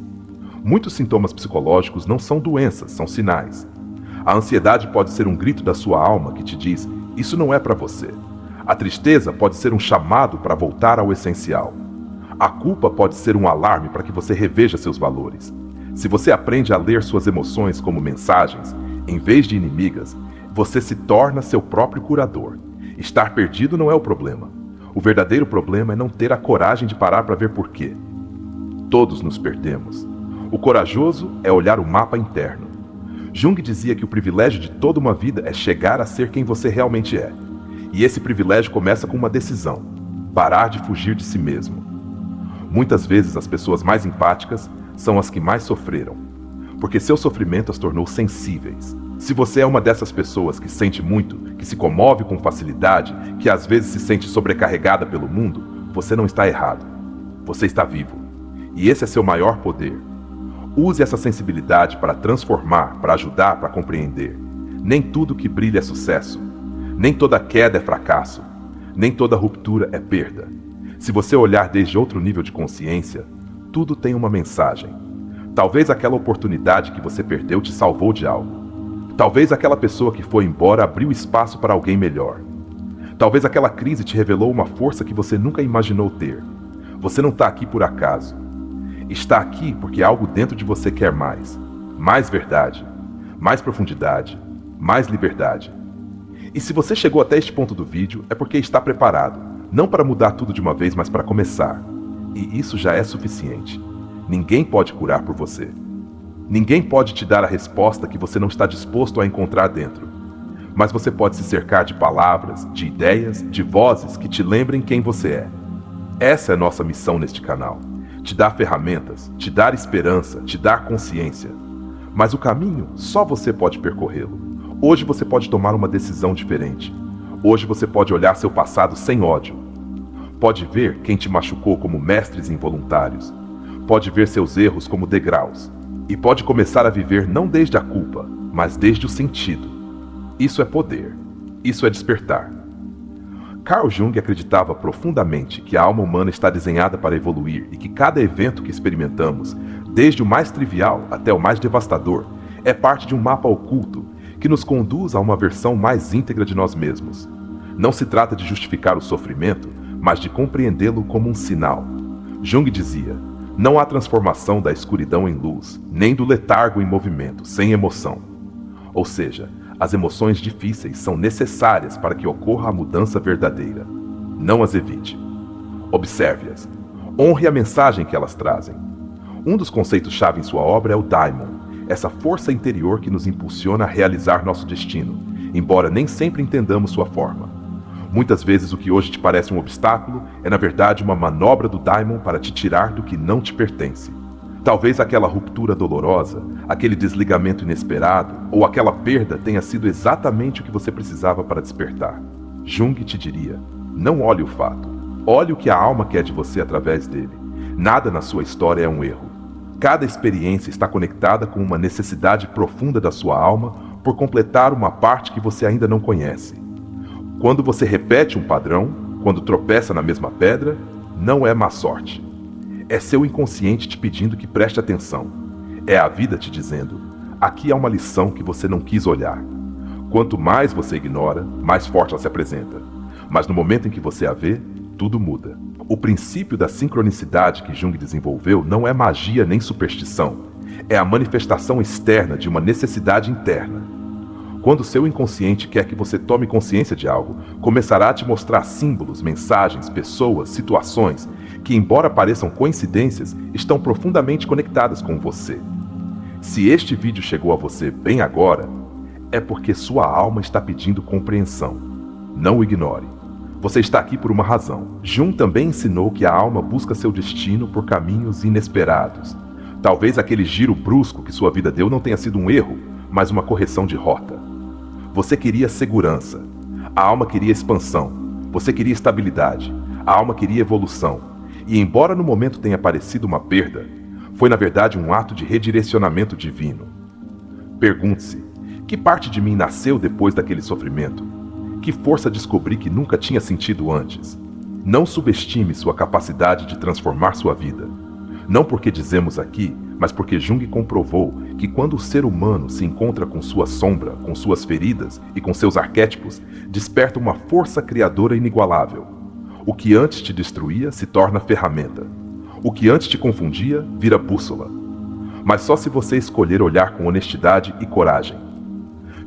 [SPEAKER 1] Muitos sintomas psicológicos não são doenças, são sinais. A ansiedade pode ser um grito da sua alma que te diz: isso não é para você. A tristeza pode ser um chamado para voltar ao essencial. A culpa pode ser um alarme para que você reveja seus valores. Se você aprende a ler suas emoções como mensagens, em vez de inimigas, você se torna seu próprio curador. Estar perdido não é o problema. O verdadeiro problema é não ter a coragem de parar para ver por quê. Todos nos perdemos. O corajoso é olhar o mapa interno. Jung dizia que o privilégio de toda uma vida é chegar a ser quem você realmente é. E esse privilégio começa com uma decisão: parar de fugir de si mesmo. Muitas vezes as pessoas mais empáticas são as que mais sofreram, porque seu sofrimento as tornou sensíveis. Se você é uma dessas pessoas que sente muito, que se comove com facilidade, que às vezes se sente sobrecarregada pelo mundo, você não está errado. Você está vivo. E esse é seu maior poder. Use essa sensibilidade para transformar, para ajudar, para compreender. Nem tudo que brilha é sucesso. Nem toda queda é fracasso. Nem toda ruptura é perda. Se você olhar desde outro nível de consciência, tudo tem uma mensagem. Talvez aquela oportunidade que você perdeu te salvou de algo. Talvez aquela pessoa que foi embora abriu espaço para alguém melhor. Talvez aquela crise te revelou uma força que você nunca imaginou ter. Você não está aqui por acaso. Está aqui porque algo dentro de você quer mais. Mais verdade, mais profundidade, mais liberdade. E se você chegou até este ponto do vídeo, é porque está preparado. Não para mudar tudo de uma vez, mas para começar. E isso já é suficiente. Ninguém pode curar por você. Ninguém pode te dar a resposta que você não está disposto a encontrar dentro. Mas você pode se cercar de palavras, de ideias, de vozes que te lembrem quem você é. Essa é nossa missão neste canal. Te dar ferramentas, te dar esperança, te dar consciência. Mas o caminho, só você pode percorrê-lo. Hoje você pode tomar uma decisão diferente. Hoje você pode olhar seu passado sem ódio. Pode ver quem te machucou como mestres involuntários. Pode ver seus erros como degraus. E pode começar a viver não desde a culpa, mas desde o sentido. Isso é poder. Isso é despertar. Carl Jung acreditava profundamente que a alma humana está desenhada para evoluir e que cada evento que experimentamos, desde o mais trivial até o mais devastador, é parte de um mapa oculto que nos conduz a uma versão mais íntegra de nós mesmos. Não se trata de justificar o sofrimento, mas de compreendê-lo como um sinal. Jung dizia: não há transformação da escuridão em luz, nem do letargo em movimento, sem emoção. Ou seja, as emoções difíceis são necessárias para que ocorra a mudança verdadeira. Não as evite. Observe-as. Honre a mensagem que elas trazem. Um dos conceitos-chave em sua obra é o Daimon, essa força interior que nos impulsiona a realizar nosso destino, embora nem sempre entendamos sua forma. Muitas vezes o que hoje te parece um obstáculo é na verdade uma manobra do Daimon para te tirar do que não te pertence. Talvez aquela ruptura dolorosa, aquele desligamento inesperado ou aquela perda tenha sido exatamente o que você precisava para despertar. Jung te diria: não olhe o fato, olhe o que a alma quer de você através dele. Nada na sua história é um erro. Cada experiência está conectada com uma necessidade profunda da sua alma por completar uma parte que você ainda não conhece. Quando você repete um padrão, quando tropeça na mesma pedra, não é má sorte. É seu inconsciente te pedindo que preste atenção. É a vida te dizendo: aqui há uma lição que você não quis olhar. Quanto mais você ignora, mais forte ela se apresenta. Mas no momento em que você a vê, tudo muda. O princípio da sincronicidade que Jung desenvolveu não é magia nem superstição. É a manifestação externa de uma necessidade interna. Quando seu inconsciente quer que você tome consciência de algo, começará a te mostrar símbolos, mensagens, pessoas, situações que, embora pareçam coincidências, estão profundamente conectadas com você. Se este vídeo chegou a você bem agora, é porque sua alma está pedindo compreensão. Não o ignore. Você está aqui por uma razão. Jung também ensinou que a alma busca seu destino por caminhos inesperados. Talvez aquele giro brusco que sua vida deu não tenha sido um erro, mas uma correção de rota. Você queria segurança. A alma queria expansão. Você queria estabilidade. A alma queria evolução. E embora no momento tenha parecido uma perda, foi na verdade um ato de redirecionamento divino. Pergunte-se: que parte de mim nasceu depois daquele sofrimento? Que força descobri que nunca tinha sentido antes? Não subestime sua capacidade de transformar sua vida. Não porque dizemos aqui, mas porque Jung comprovou que quando o ser humano se encontra com sua sombra, com suas feridas e com seus arquétipos, desperta uma força criadora inigualável. O que antes te destruía se torna ferramenta. O que antes te confundia vira bússola. Mas só se você escolher olhar com honestidade e coragem.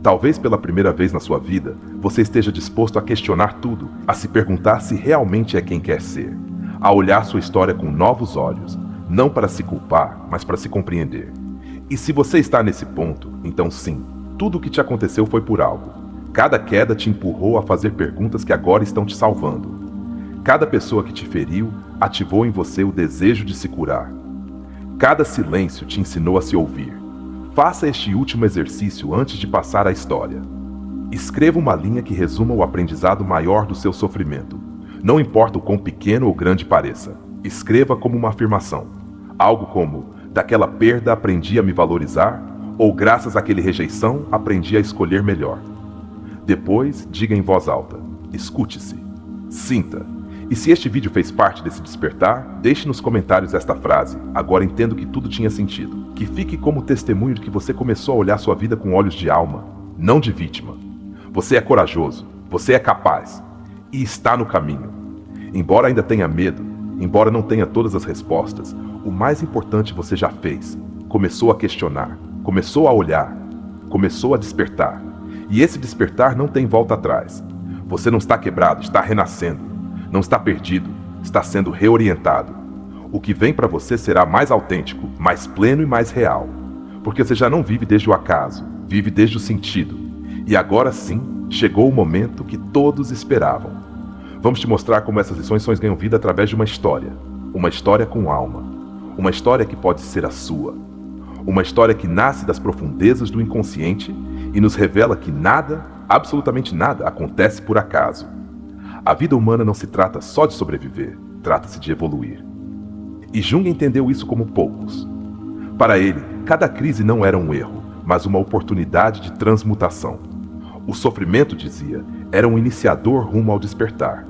[SPEAKER 1] Talvez pela primeira vez na sua vida, você esteja disposto a questionar tudo, a se perguntar se realmente é quem quer ser, a olhar sua história com novos olhos, não para se culpar, mas para se compreender. E se você está nesse ponto, então sim, tudo o que te aconteceu foi por algo. Cada queda te empurrou a fazer perguntas que agora estão te salvando. Cada pessoa que te feriu ativou em você o desejo de se curar. Cada silêncio te ensinou a se ouvir. Faça este último exercício antes de passar à história. Escreva uma linha que resuma o aprendizado maior do seu sofrimento. Não importa o quão pequeno ou grande pareça. Escreva como uma afirmação. Algo como: daquela perda aprendi a me valorizar, ou graças àquela rejeição aprendi a escolher melhor. Depois, diga em voz alta. Escute-se. Sinta. E se este vídeo fez parte desse despertar, deixe nos comentários esta frase. Agora entendo que tudo tinha sentido. Que fique como testemunho de que você começou a olhar sua vida com olhos de alma, não de vítima. Você é corajoso, você é capaz e está no caminho. Embora ainda tenha medo, embora não tenha todas as respostas, o mais importante você já fez. Começou a questionar, começou a olhar, começou a despertar. E esse despertar não tem volta atrás. Você não está quebrado, está renascendo. Não está perdido, está sendo reorientado. O que vem para você será mais autêntico, mais pleno e mais real. Porque você já não vive desde o acaso, vive desde o sentido. E agora sim, chegou o momento que todos esperavam. Vamos te mostrar como essas lições ganham vida através de uma história com alma. Uma história que pode ser a sua. Uma história que nasce das profundezas do inconsciente e nos revela que nada, absolutamente nada, acontece por acaso. A vida humana não se trata só de sobreviver, trata-se de evoluir. E Jung entendeu isso como poucos. Para ele, cada crise não era um erro, mas uma oportunidade de transmutação. O sofrimento, dizia, era um iniciador rumo ao despertar.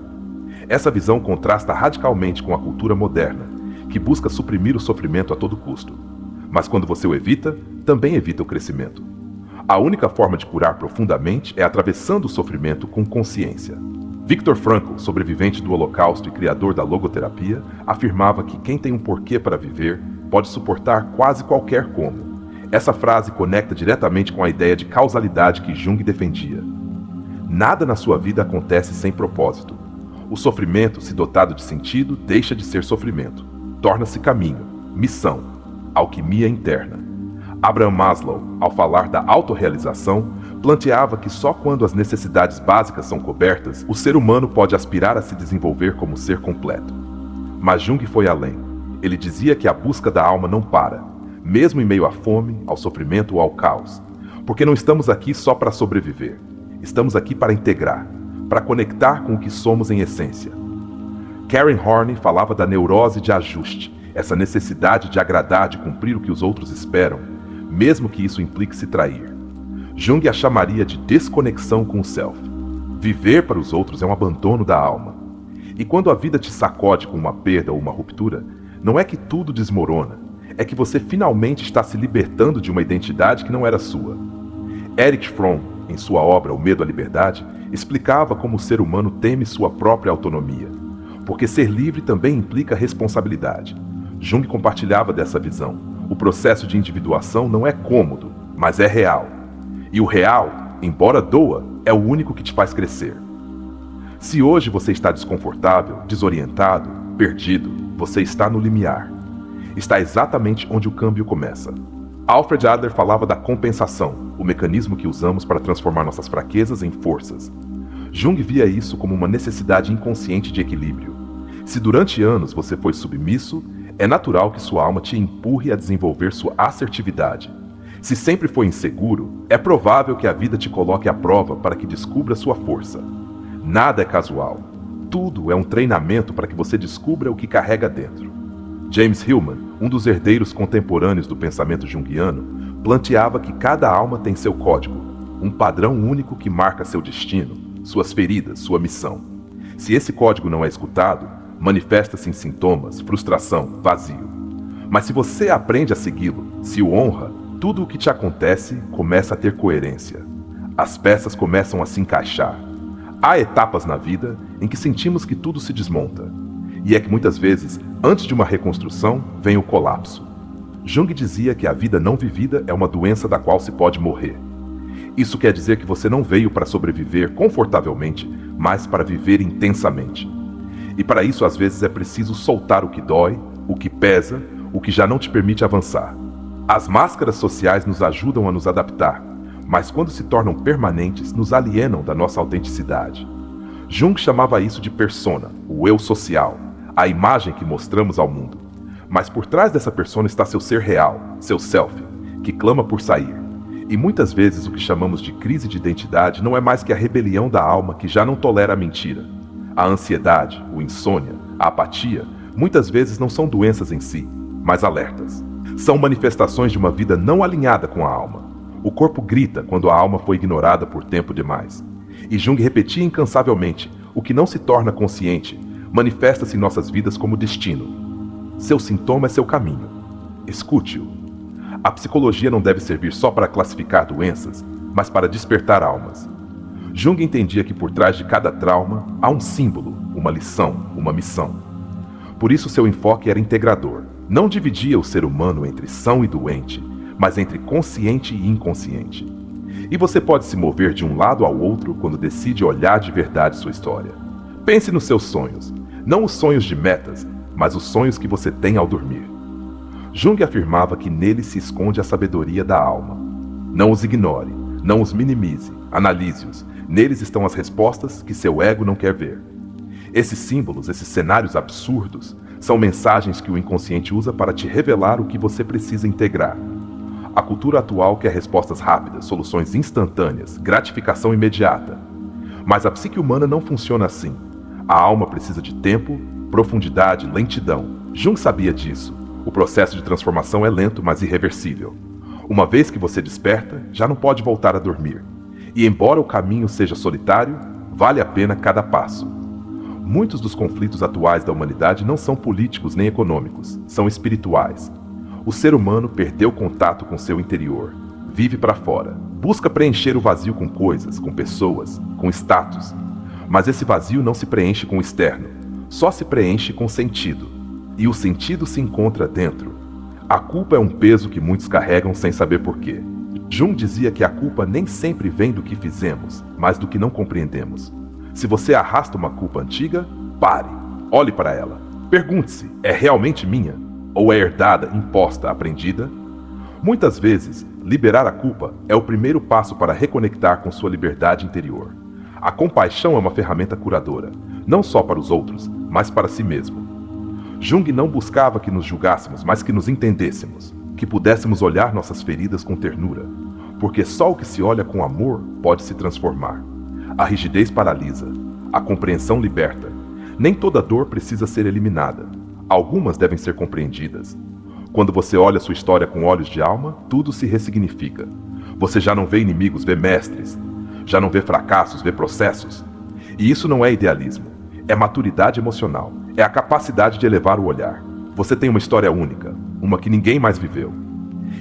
[SPEAKER 1] Essa visão contrasta radicalmente com a cultura moderna, que busca suprimir o sofrimento a todo custo. Mas quando você o evita, também evita o crescimento. A única forma de curar profundamente é atravessando o sofrimento com consciência. Viktor Frankl, sobrevivente do Holocausto e criador da logoterapia, afirmava que quem tem um porquê para viver pode suportar quase qualquer como. Essa frase conecta diretamente com a ideia de causalidade que Jung defendia. Nada na sua vida acontece sem propósito. O sofrimento, se dotado de sentido, deixa de ser sofrimento. Torna-se caminho, missão, alquimia interna. Abraham Maslow, ao falar da autorrealização, planteava que só quando as necessidades básicas são cobertas, o ser humano pode aspirar a se desenvolver como ser completo. Mas Jung foi além. Ele dizia que a busca da alma não para, mesmo em meio à fome, ao sofrimento ou ao caos. Porque não estamos aqui só para sobreviver. Estamos aqui para integrar, para conectar com o que somos em essência. Karen Horney falava da neurose de ajuste, essa necessidade de agradar, de cumprir o que os outros esperam, mesmo que isso implique se trair. Jung a chamaria de desconexão com o self. Viver para os outros é um abandono da alma. E quando a vida te sacode com uma perda ou uma ruptura, não é que tudo desmorona, é que você finalmente está se libertando de uma identidade que não era sua. Erich Fromm, em sua obra O Medo à Liberdade, explicava como o ser humano teme sua própria autonomia, porque ser livre também implica responsabilidade. Jung compartilhava dessa visão. O processo de individuação não é cômodo, mas é real. E o real, embora doa, é o único que te faz crescer. Se hoje você está desconfortável, desorientado, perdido, você está no limiar. Está exatamente onde o câmbio começa. Alfred Adler falava da compensação, o mecanismo que usamos para transformar nossas fraquezas em forças. Jung via isso como uma necessidade inconsciente de equilíbrio. Se durante anos você foi submisso, é natural que sua alma te empurre a desenvolver sua assertividade. Se sempre foi inseguro, é provável que a vida te coloque à prova para que descubra sua força. Nada é casual. Tudo é um treinamento para que você descubra o que carrega dentro. James Hillman, um dos herdeiros contemporâneos do pensamento junguiano, planteava que cada alma tem seu código, um padrão único que marca seu destino, suas feridas, sua missão. Se esse código não é escutado, manifesta-se em sintomas, frustração, vazio. Mas se você aprende a segui-lo, se o honra, tudo o que te acontece começa a ter coerência. As peças começam a se encaixar. Há etapas na vida em que sentimos que tudo se desmonta. E é que muitas vezes, antes de uma reconstrução, vem o colapso. Jung dizia que a vida não vivida é uma doença da qual se pode morrer. Isso quer dizer que você não veio para sobreviver confortavelmente, mas para viver intensamente. E para isso, às vezes, é preciso soltar o que dói, o que pesa, o que já não te permite avançar. As máscaras sociais nos ajudam a nos adaptar, mas quando se tornam permanentes, nos alienam da nossa autenticidade. Jung chamava isso de persona, o eu social, a imagem que mostramos ao mundo. Mas por trás dessa persona está seu ser real, seu self, que clama por sair. E muitas vezes o que chamamos de crise de identidade não é mais que a rebelião da alma que já não tolera a mentira. A ansiedade, o insônia, a apatia, muitas vezes não são doenças em si, mas alertas. São manifestações de uma vida não alinhada com a alma. O corpo grita quando a alma foi ignorada por tempo demais. E Jung repetia incansavelmente: o que não se torna consciente manifesta-se em nossas vidas como destino. Seu sintoma é seu caminho. Escute-o. A psicologia não deve servir só para classificar doenças, mas para despertar almas. Jung entendia que por trás de cada trauma há um símbolo, uma lição, uma missão. Por isso seu enfoque era integrador. Não dividia o ser humano entre são e doente, mas entre consciente e inconsciente. E você pode se mover de um lado ao outro quando decide olhar de verdade sua história. Pense nos seus sonhos, não os sonhos de metas, mas os sonhos que você tem ao dormir. Jung afirmava que neles se esconde a sabedoria da alma. Não os ignore, não os minimize, analise-os. Neles estão as respostas que seu ego não quer ver. Esses símbolos, esses cenários absurdos, são mensagens que o inconsciente usa para te revelar o que você precisa integrar. A cultura atual quer respostas rápidas, soluções instantâneas, gratificação imediata. Mas a psique humana não funciona assim. A alma precisa de tempo, profundidade, lentidão. Jung sabia disso. O processo de transformação é lento, mas irreversível. Uma vez que você desperta, já não pode voltar a dormir. E embora o caminho seja solitário, vale a pena cada passo. Muitos dos conflitos atuais da humanidade não são políticos nem econômicos, são espirituais. O ser humano perdeu contato com seu interior, vive para fora, busca preencher o vazio com coisas, com pessoas, com status. Mas esse vazio não se preenche com o externo, só se preenche com sentido. E o sentido se encontra dentro. A culpa é um peso que muitos carregam sem saber porquê. Jung dizia que a culpa nem sempre vem do que fizemos, mas do que não compreendemos. Se você arrasta uma culpa antiga, pare, olhe para ela. Pergunte-se, é realmente minha? Ou é herdada, imposta, aprendida? Muitas vezes, liberar a culpa é o primeiro passo para reconectar com sua liberdade interior. A compaixão é uma ferramenta curadora, não só para os outros, mas para si mesmo. Jung não buscava que nos julgássemos, mas que nos entendêssemos, que pudéssemos olhar nossas feridas com ternura, porque só o que se olha com amor pode se transformar. A rigidez paralisa, a compreensão liberta. Nem toda dor precisa ser eliminada. Algumas devem ser compreendidas. Quando você olha sua história com olhos de alma, tudo se ressignifica. Você já não vê inimigos, vê mestres. Já não vê fracassos, vê processos. E isso não é idealismo. É maturidade emocional. É a capacidade de elevar o olhar. Você tem uma história única, uma que ninguém mais viveu.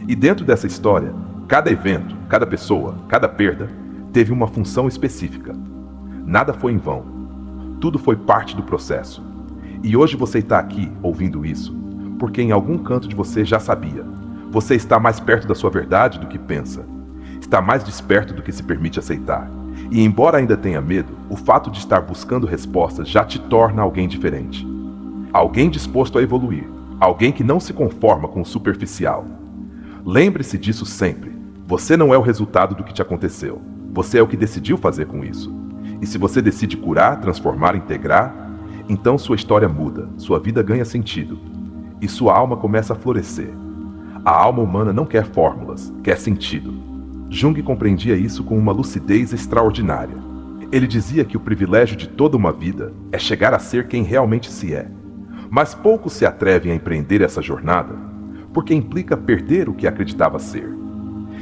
[SPEAKER 1] E dentro dessa história, cada evento, cada pessoa, cada perda, teve uma função específica. Nada foi em vão. Tudo foi parte do processo. E hoje você está aqui ouvindo isso, porque em algum canto de você já sabia. Você está mais perto da sua verdade do que pensa. Está mais desperto do que se permite aceitar. E embora ainda tenha medo, o fato de estar buscando respostas já te torna alguém diferente. Alguém disposto a evoluir. Alguém que não se conforma com o superficial. Lembre-se disso sempre. Você não é o resultado do que te aconteceu. Você é o que decidiu fazer com isso. E se você decide curar, transformar, integrar, então sua história muda, sua vida ganha sentido. E sua alma começa a florescer. A alma humana não quer fórmulas, quer sentido. Jung compreendia isso com uma lucidez extraordinária. Ele dizia que o privilégio de toda uma vida é chegar a ser quem realmente se é. Mas poucos se atrevem a empreender essa jornada, porque implica perder o que acreditava ser.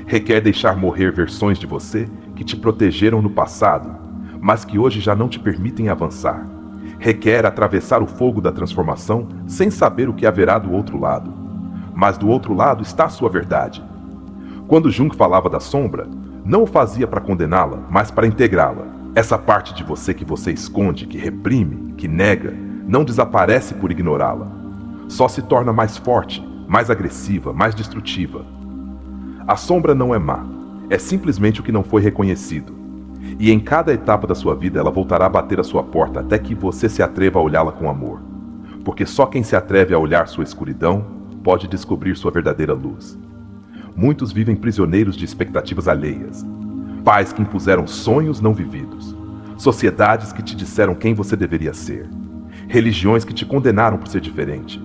[SPEAKER 1] Requer deixar morrer versões de você que te protegeram no passado, mas que hoje já não te permitem avançar. Requer atravessar o fogo da transformação sem saber o que haverá do outro lado. mas do outro lado está a sua verdade. Quando Jung falava da sombra, não o fazia para condená-la, mas para integrá-la. Essa parte de você que você esconde, que reprime, que nega, não desaparece por ignorá-la. Só se torna mais forte, mais agressiva, mais destrutiva. A sombra não é má, é simplesmente o que não foi reconhecido. E em cada etapa da sua vida ela voltará a bater a sua porta até que você se atreva a olhá-la com amor. Porque só quem se atreve a olhar sua escuridão pode descobrir sua verdadeira luz. Muitos vivem prisioneiros de expectativas alheias. Pais que impuseram sonhos não vividos. Sociedades que te disseram quem você deveria ser. Religiões que te condenaram por ser diferente.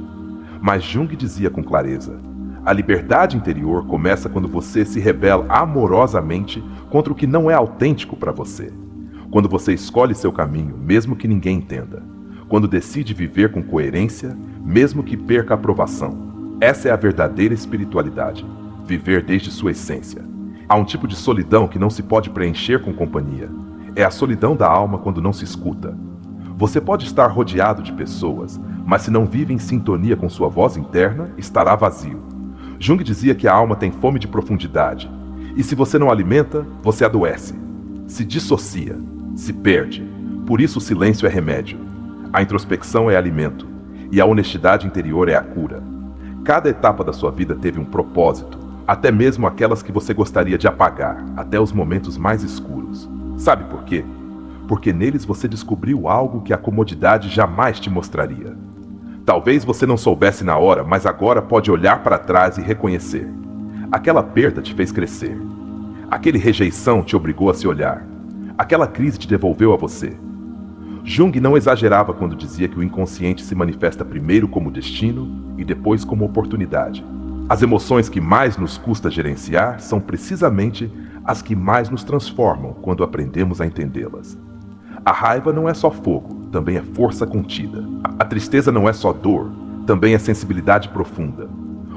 [SPEAKER 1] Mas Jung dizia com clareza: a liberdade interior começa quando você se rebela amorosamente contra o que não é autêntico para você. Quando você escolhe seu caminho, mesmo que ninguém entenda. Quando decide viver com coerência, mesmo que perca a aprovação. Essa é a verdadeira espiritualidade. Viver desde sua essência. Há um tipo de solidão que não se pode preencher com companhia. É a solidão da alma quando não se escuta. Você pode estar rodeado de pessoas, mas se não vive em sintonia com sua voz interna, estará vazio. Jung dizia que a alma tem fome de profundidade, e se você não alimenta, você adoece, se dissocia, se perde. Por isso o silêncio é remédio, a introspecção é alimento, e a honestidade interior é a cura. Cada etapa da sua vida teve um propósito, até mesmo aquelas que você gostaria de apagar, até os momentos mais escuros. Sabe por quê? Porque neles você descobriu algo que a comodidade jamais te mostraria. Talvez você não soubesse na hora, mas agora pode olhar para trás e reconhecer. Aquela perda te fez crescer. Aquela rejeição te obrigou a se olhar. Aquela crise te devolveu a você. Jung não exagerava quando dizia que o inconsciente se manifesta primeiro como destino e depois como oportunidade. As emoções que mais nos custa gerenciar são precisamente as que mais nos transformam quando aprendemos a entendê-las. A raiva não é só fogo, também é força contida. A tristeza não é só dor, também é sensibilidade profunda.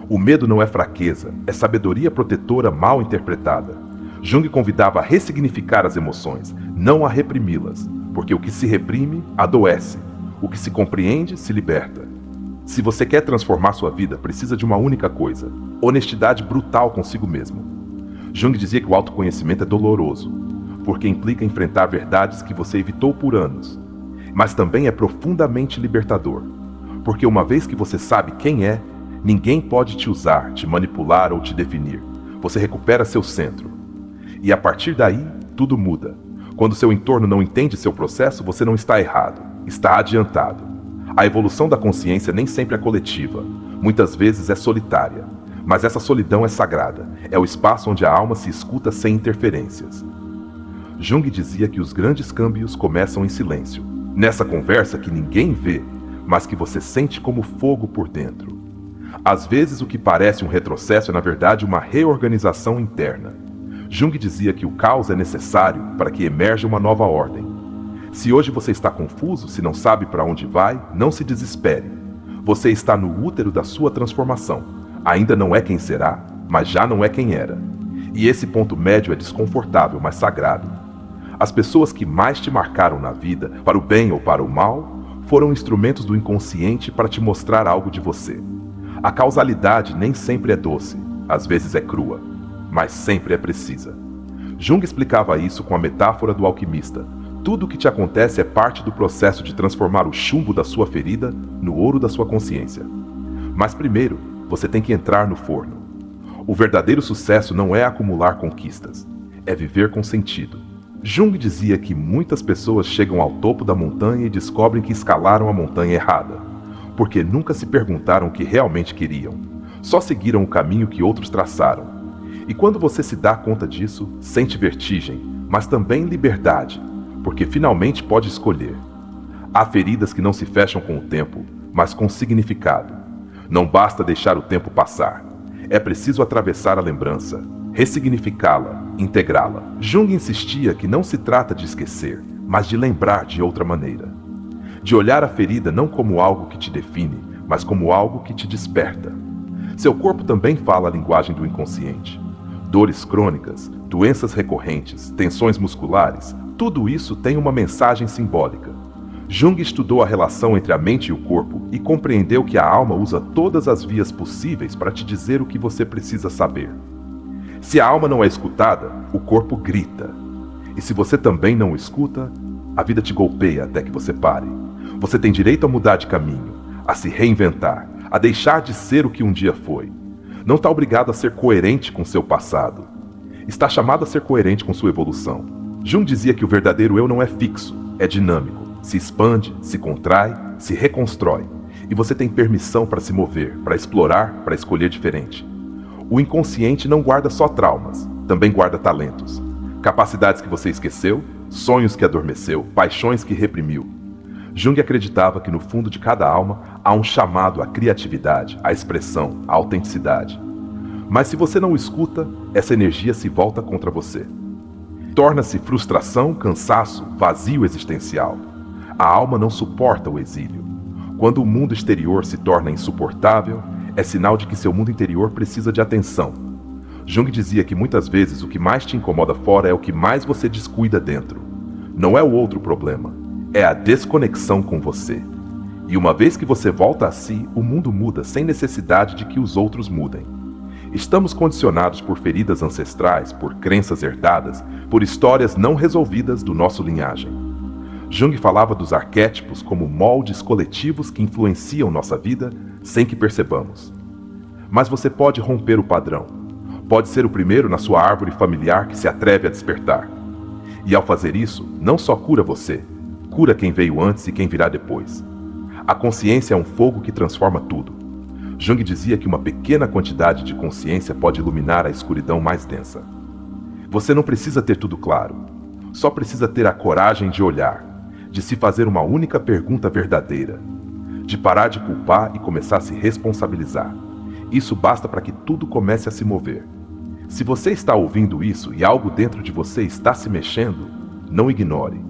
[SPEAKER 1] O medo não é fraqueza, é sabedoria protetora mal interpretada. Jung convidava a ressignificar as emoções, não a reprimi-las, porque o que se reprime, adoece. O que se compreende, se liberta. Se você quer transformar sua vida, precisa de uma única coisa: honestidade brutal consigo mesmo. Jung dizia que o autoconhecimento é doloroso, porque implica enfrentar verdades que você evitou por anos. Mas também é profundamente libertador, porque uma vez que você sabe quem é, ninguém pode te usar, te manipular ou te definir. Você recupera seu centro. E a partir daí, tudo muda. Quando seu entorno não entende seu processo, você não está errado, está adiantado. A evolução da consciência nem sempre é coletiva, muitas vezes é solitária. Mas essa solidão é sagrada, é o espaço onde a alma se escuta sem interferências. Jung dizia que os grandes câmbios começam em silêncio, nessa conversa que ninguém vê, mas que você sente como fogo por dentro. Às vezes o que parece um retrocesso é na verdade uma reorganização interna. Jung dizia que o caos é necessário para que emerja uma nova ordem. Se hoje você está confuso, se não sabe para onde vai, não se desespere. Você está no útero da sua transformação. Ainda não é quem será, mas já não é quem era. E esse ponto médio é desconfortável, mas sagrado. As pessoas que mais te marcaram na vida, para o bem ou para o mal, foram instrumentos do inconsciente para te mostrar algo de você. A causalidade nem sempre é doce, às vezes é crua, mas sempre é precisa. Jung explicava isso com a metáfora do alquimista. Tudo o que te acontece é parte do processo de transformar o chumbo da sua ferida no ouro da sua consciência. Mas primeiro, você tem que entrar no forno. O verdadeiro sucesso não é acumular conquistas, é viver com sentido. Jung dizia que muitas pessoas chegam ao topo da montanha e descobrem que escalaram a montanha errada, porque nunca se perguntaram o que realmente queriam, só seguiram o caminho que outros traçaram. E quando você se dá conta disso, sente vertigem, mas também liberdade, porque finalmente pode escolher. Há feridas que não se fecham com o tempo, mas com significado. Não basta deixar o tempo passar. É preciso atravessar a lembrança, ressignificá-la, integrá-la. Jung insistia que não se trata de esquecer, mas de lembrar de outra maneira. De olhar a ferida não como algo que te define, mas como algo que te desperta. Seu corpo também fala a linguagem do inconsciente. Dores crônicas, doenças recorrentes, tensões musculares, tudo isso tem uma mensagem simbólica. Jung estudou a relação entre a mente e o corpo e compreendeu que a alma usa todas as vias possíveis para te dizer o que você precisa saber. Se a alma não é escutada, o corpo grita. E se você também não o escuta, a vida te golpeia até que você pare. Você tem direito a mudar de caminho, a se reinventar, a deixar de ser o que um dia foi. Não está obrigado a ser coerente com seu passado. Está chamado a ser coerente com sua evolução. Jung dizia que o verdadeiro eu não é fixo, é dinâmico. Se expande, se contrai, se reconstrói. E você tem permissão para se mover, para explorar, para escolher diferente. O inconsciente não guarda só traumas, também guarda talentos. Capacidades que você esqueceu, sonhos que adormeceu, paixões que reprimiu. Jung acreditava que no fundo de cada alma há um chamado à criatividade, à expressão, à autenticidade. Mas se você não o escuta, essa energia se volta contra você. Torna-se frustração, cansaço, vazio existencial. A alma não suporta o exílio. Quando o mundo exterior se torna insuportável, é sinal de que seu mundo interior precisa de atenção. Jung dizia que muitas vezes o que mais te incomoda fora é o que mais você descuida dentro. Não é o outro problema, é a desconexão com você. E uma vez que você volta a si, o mundo muda sem necessidade de que os outros mudem. Estamos condicionados por feridas ancestrais, por crenças herdadas, por histórias não resolvidas do nosso linhagem. Jung falava dos arquétipos como moldes coletivos que influenciam nossa vida sem que percebamos. Mas você pode romper o padrão. Pode ser o primeiro na sua árvore familiar que se atreve a despertar. E ao fazer isso, não só cura você, cura quem veio antes e quem virá depois. A consciência é um fogo que transforma tudo. Jung dizia que uma pequena quantidade de consciência pode iluminar a escuridão mais densa. Você não precisa ter tudo claro. Só precisa ter a coragem de olhar, de se fazer uma única pergunta verdadeira, de parar de culpar e começar a se responsabilizar. Isso basta para que tudo comece a se mover. Se você está ouvindo isso e algo dentro de você está se mexendo, não ignore.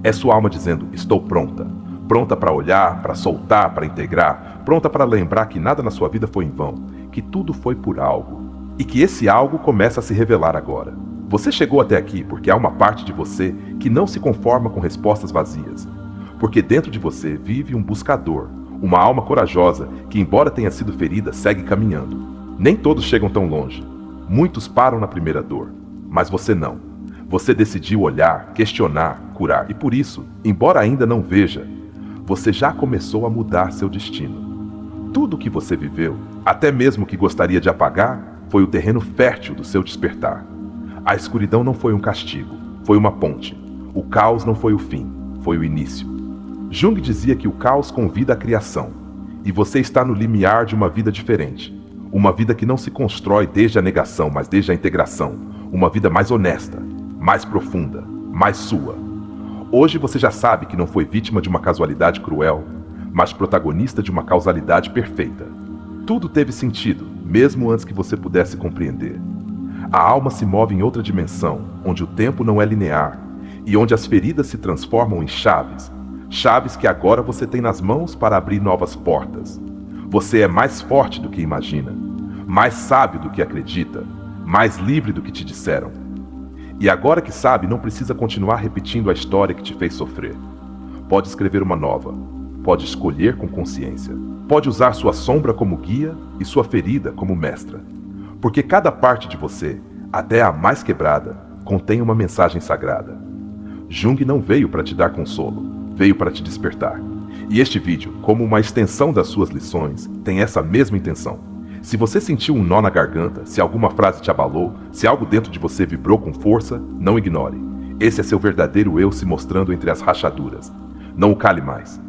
[SPEAKER 1] É sua alma dizendo, estou pronta. Pronta para olhar, para soltar, para integrar, pronta para lembrar que nada na sua vida foi em vão, que tudo foi por algo, e que esse algo começa a se revelar agora. Você chegou até aqui porque há uma parte de você que não se conforma com respostas vazias, porque dentro de você vive um buscador, uma alma corajosa que, embora tenha sido ferida, segue caminhando. Nem todos chegam tão longe. Muitos param na primeira dor, mas você não. Você decidiu olhar, questionar, curar, e por isso, embora ainda não veja, você já começou a mudar seu destino. Tudo o que você viveu, até mesmo o que gostaria de apagar, foi o terreno fértil do seu despertar. A escuridão não foi um castigo, foi uma ponte. O caos não foi o fim, foi o início. Jung dizia que o caos convida à criação, e você está no limiar de uma vida diferente. Uma vida que não se constrói desde a negação, mas desde a integração. Uma vida mais honesta, mais profunda, mais sua. Hoje você já sabe que não foi vítima de uma casualidade cruel, mas protagonista de uma causalidade perfeita. Tudo teve sentido, mesmo antes que você pudesse compreender. A alma se move em outra dimensão, onde o tempo não é linear, e onde as feridas se transformam em chaves. Chaves que agora você tem nas mãos para abrir novas portas. Você é mais forte do que imagina, mais sábio do que acredita, mais livre do que te disseram. E agora que sabe, não precisa continuar repetindo a história que te fez sofrer. Pode escrever uma nova, pode escolher com consciência, pode usar sua sombra como guia e sua ferida como mestra. Porque cada parte de você, até a mais quebrada, contém uma mensagem sagrada. Jung não veio para te dar consolo, veio para te despertar. E este vídeo, como uma extensão das suas lições, tem essa mesma intenção. Se você sentiu um nó na garganta, se alguma frase te abalou, se algo dentro de você vibrou com força, não ignore. Esse é seu verdadeiro eu se mostrando entre as rachaduras. Não o cale mais.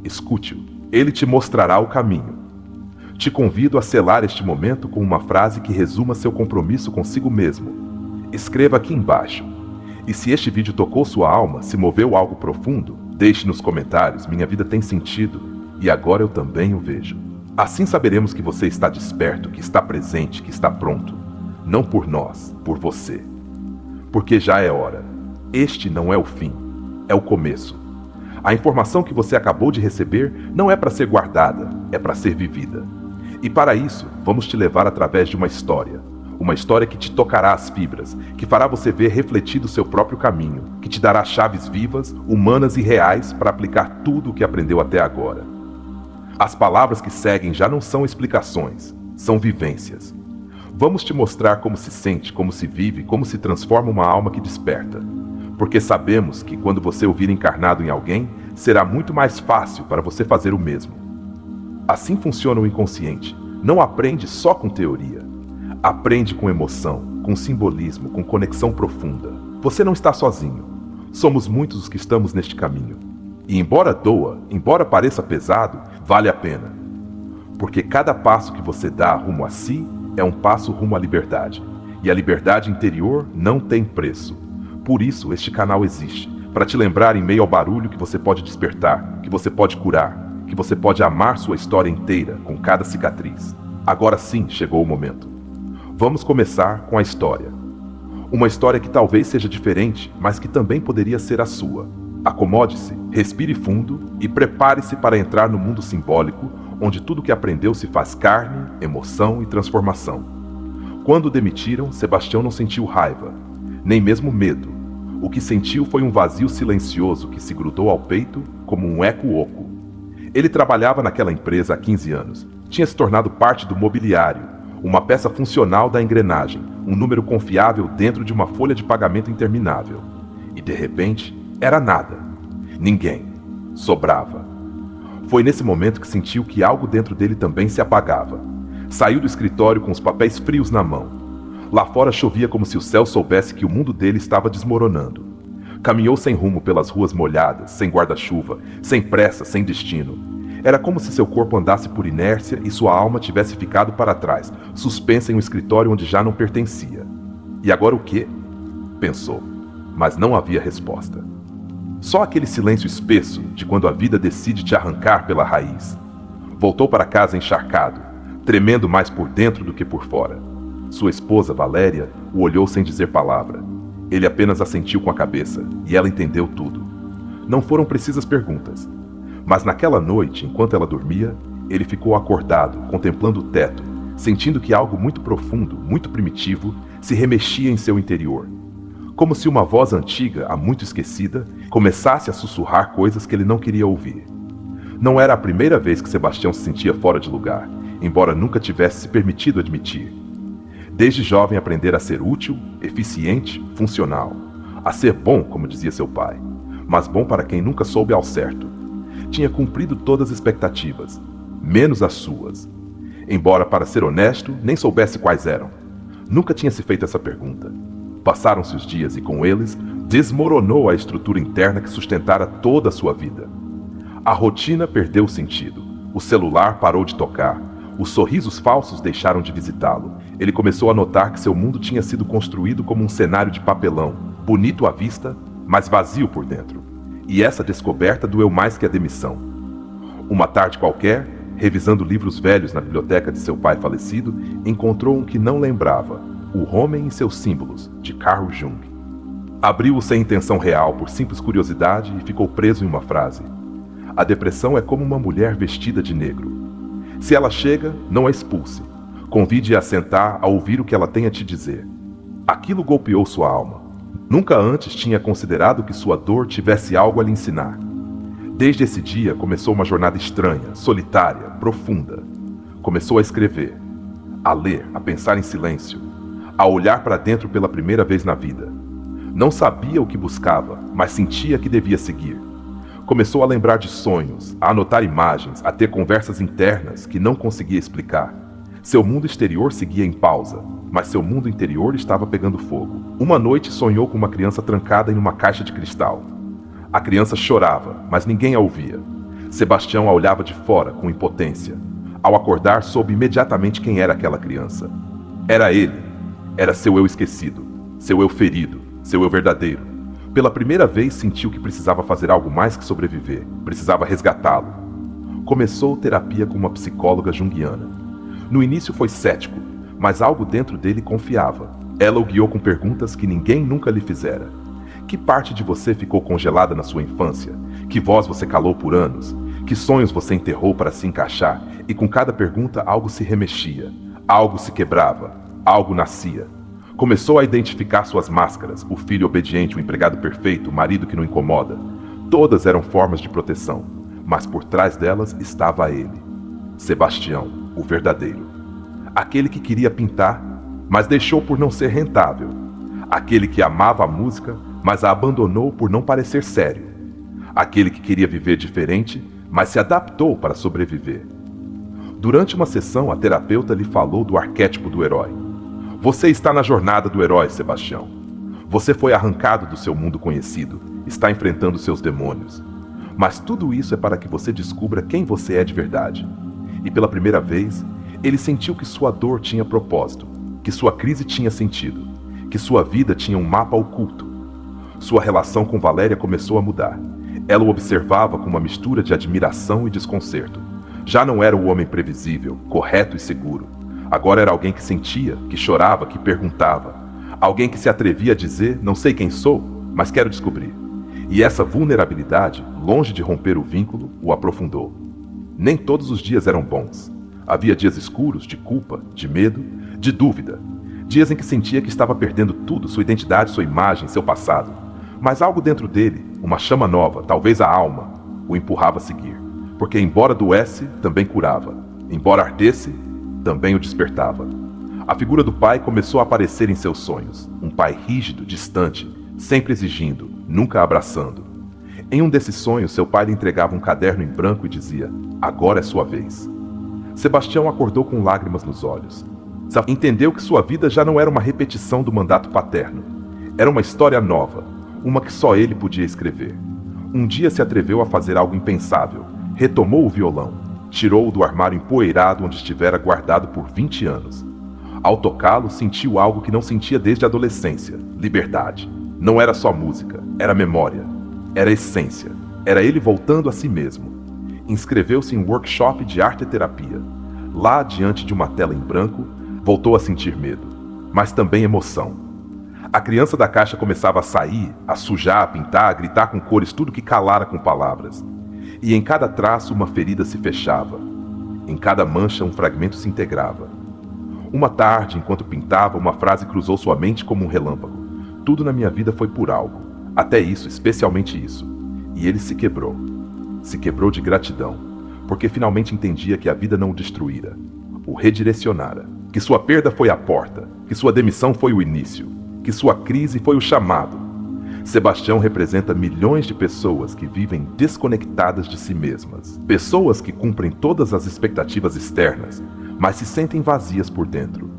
[SPEAKER 1] Escute-o. Ele te mostrará o caminho. Te convido a selar este momento com uma frase que resuma seu compromisso consigo mesmo. Escreva aqui embaixo. E se este vídeo tocou sua alma, se moveu algo profundo, deixe nos comentários, minha vida tem sentido, e agora eu também o vejo. Assim saberemos que você está desperto, que está presente, que está pronto. Não por nós, por você. Porque já é hora. Este não é o fim, é o começo. A informação que você acabou de receber não é para ser guardada, é para ser vivida. E para isso, vamos te levar através de uma história. Uma história que te tocará as fibras, que fará você ver refletido o seu próprio caminho, que te dará chaves vivas, humanas e reais para aplicar tudo o que aprendeu até agora. As palavras que seguem já não são explicações, são vivências. Vamos te mostrar como se sente, como se vive, como se transforma uma alma que desperta. Porque sabemos que quando você ouvir encarnado em alguém, será muito mais fácil para você fazer o mesmo. Assim funciona o inconsciente. Não aprende só com teoria. Aprende com emoção, com simbolismo, com conexão profunda. Você não está sozinho. Somos muitos os que estamos neste caminho. E embora doa, embora pareça pesado, vale a pena. Porque cada passo que você dá rumo a si é um passo rumo à liberdade. E a liberdade interior não tem preço. Por isso este canal existe, para te lembrar em meio ao barulho que você pode despertar, que você pode curar, que você pode amar sua história inteira com cada cicatriz. Agora sim chegou o momento. Vamos começar com a história. Uma história que talvez seja diferente, mas que também poderia ser a sua. Acomode-se, respire fundo e prepare-se para entrar no mundo simbólico, onde tudo que aprendeu se faz carne, emoção e transformação. Quando o demitiram, Sebastião não sentiu raiva, nem mesmo medo. O que sentiu foi um vazio silencioso que se grudou ao peito como um eco oco. Ele trabalhava naquela empresa há 15 anos, tinha se tornado parte do mobiliário, uma peça funcional da engrenagem, um número confiável dentro de uma folha de pagamento interminável. E de repente, era nada. Ninguém. Sobrava. Foi nesse momento que sentiu que algo dentro dele também se apagava. Saiu do escritório com os papéis frios na mão. Lá fora chovia como se o céu soubesse que o mundo dele estava desmoronando. Caminhou sem rumo pelas ruas molhadas, sem guarda-chuva, sem pressa, sem destino. Era como se seu corpo andasse por inércia e sua alma tivesse ficado para trás, suspensa em um escritório onde já não pertencia. E agora o quê? Pensou, mas não havia resposta. Só aquele silêncio espesso de quando a vida decide te arrancar pela raiz. Voltou para casa encharcado, tremendo mais por dentro do que por fora. Sua esposa, Valéria, o olhou sem dizer palavra. Ele apenas assentiu com a cabeça, e ela entendeu tudo. Não foram precisas perguntas. Mas naquela noite, enquanto ela dormia, ele ficou acordado, contemplando o teto, sentindo que algo muito profundo, muito primitivo, se remexia em seu interior. Como se uma voz antiga, há muito esquecida, começasse a sussurrar coisas que ele não queria ouvir. Não era a primeira vez que Sebastião se sentia fora de lugar, embora nunca tivesse se permitido admitir. Desde jovem aprendera a ser útil, eficiente, funcional. A ser bom, como dizia seu pai, mas bom para quem nunca soube ao certo. Tinha cumprido todas as expectativas, menos as suas. Embora, para ser honesto, nem soubesse quais eram. Nunca tinha se feito essa pergunta. Passaram-se os dias e, com eles, desmoronou a estrutura interna que sustentara toda a sua vida. A rotina perdeu o sentido. O celular parou de tocar. Os sorrisos falsos deixaram de visitá-lo. Ele começou a notar que seu mundo tinha sido construído como um cenário de papelão, bonito à vista, mas vazio por dentro. E essa descoberta doeu mais que a demissão. Uma tarde qualquer, revisando livros velhos na biblioteca de seu pai falecido, encontrou um que não lembrava, O Homem e seus Símbolos, de Carl Jung. Abriu-o sem intenção real, por simples curiosidade, e ficou preso em uma frase. A depressão é como uma mulher vestida de negro. Se ela chega, não a expulse. Convide-a a sentar a ouvir o que ela tem a te dizer. Aquilo golpeou sua alma. Nunca antes tinha considerado que sua dor tivesse algo a lhe ensinar. Desde esse dia começou uma jornada estranha, solitária, profunda. Começou a escrever, a ler, a pensar em silêncio, a olhar para dentro pela primeira vez na vida. Não sabia o que buscava, mas sentia que devia seguir. Começou a lembrar de sonhos, a anotar imagens, a ter conversas internas que não conseguia explicar. Seu mundo exterior seguia em pausa, mas seu mundo interior estava pegando fogo. Uma noite sonhou com uma criança trancada em uma caixa de cristal. A criança chorava, mas ninguém a ouvia. Sebastião a olhava de fora, com impotência. Ao acordar, soube imediatamente quem era aquela criança. Era ele. Era seu eu esquecido, seu eu ferido, seu eu verdadeiro. Pela primeira vez sentiu que precisava fazer algo mais que sobreviver. Precisava resgatá-lo. Começou terapia com uma psicóloga junguiana. No início foi cético, mas algo dentro dele confiava. Ela o guiou com perguntas que ninguém nunca lhe fizera. Que parte de você ficou congelada na sua infância? Que voz você calou por anos? Que sonhos você enterrou para se encaixar? E com cada pergunta algo se remexia, algo se quebrava. Algo nascia. Começou a identificar suas máscaras, o filho obediente, o empregado perfeito, o marido que não incomoda. Todas eram formas de proteção, mas por trás delas estava ele. Sebastião, o verdadeiro. Aquele que queria pintar, mas deixou por não ser rentável. Aquele que amava a música, mas a abandonou por não parecer sério. Aquele que queria viver diferente, mas se adaptou para sobreviver. Durante uma sessão, a terapeuta lhe falou do arquétipo do herói. Você está na jornada do herói, Sebastião. Você foi arrancado do seu mundo conhecido, está enfrentando seus demônios. Mas tudo isso é para que você descubra quem você é de verdade. E pela primeira vez, ele sentiu que sua dor tinha propósito, que sua crise tinha sentido, que sua vida tinha um mapa oculto. Sua relação com Valéria começou a mudar. Ela o observava com uma mistura de admiração e desconcerto. Já não era o homem previsível, correto e seguro. Agora era alguém que sentia, que chorava, que perguntava. Alguém que se atrevia a dizer, não sei quem sou, mas quero descobrir. E essa vulnerabilidade, longe de romper o vínculo, o aprofundou. Nem todos os dias eram bons. Havia dias escuros, de culpa, de medo, de dúvida. Dias em que sentia que estava perdendo tudo, sua identidade, sua imagem, seu passado. Mas algo dentro dele, uma chama nova, talvez a alma, o empurrava a seguir. Porque embora doesse, também curava. Embora ardesse, também o despertava. A figura do pai começou a aparecer em seus sonhos. Um pai rígido, distante, sempre exigindo, nunca abraçando. Em um desses sonhos, seu pai lhe entregava um caderno em branco e dizia: agora é sua vez. Sebastião acordou com lágrimas nos olhos. Entendeu que sua vida já não era uma repetição do mandato paterno. Era uma história nova, uma que só ele podia escrever. Um dia se atreveu a fazer algo impensável. Retomou o violão. Tirou-o do armário empoeirado onde estivera guardado por 20 anos. Ao tocá-lo, sentiu algo que não sentia desde a adolescência: liberdade. Não era só música, era memória, era essência, era ele voltando a si mesmo. Inscreveu-se em um workshop de arte e terapia. Lá, diante de uma tela em branco, voltou a sentir medo, mas também emoção. A criança da caixa começava a sair, a sujar, a pintar, a gritar com cores tudo que calara com palavras. E em cada traço uma ferida se fechava. Em cada mancha um fragmento se integrava. Uma tarde, enquanto pintava, uma frase cruzou sua mente como um relâmpago. Tudo na minha vida foi por algo. Até isso, especialmente isso. E ele se quebrou. Se quebrou de gratidão, porque finalmente entendia que a vida não o destruíra, o redirecionara. Que sua perda foi a porta, que sua demissão foi o início, que sua crise foi o chamado. Sebastião representa milhões de pessoas que vivem desconectadas de si mesmas. Pessoas que cumprem todas as expectativas externas, mas se sentem vazias por dentro.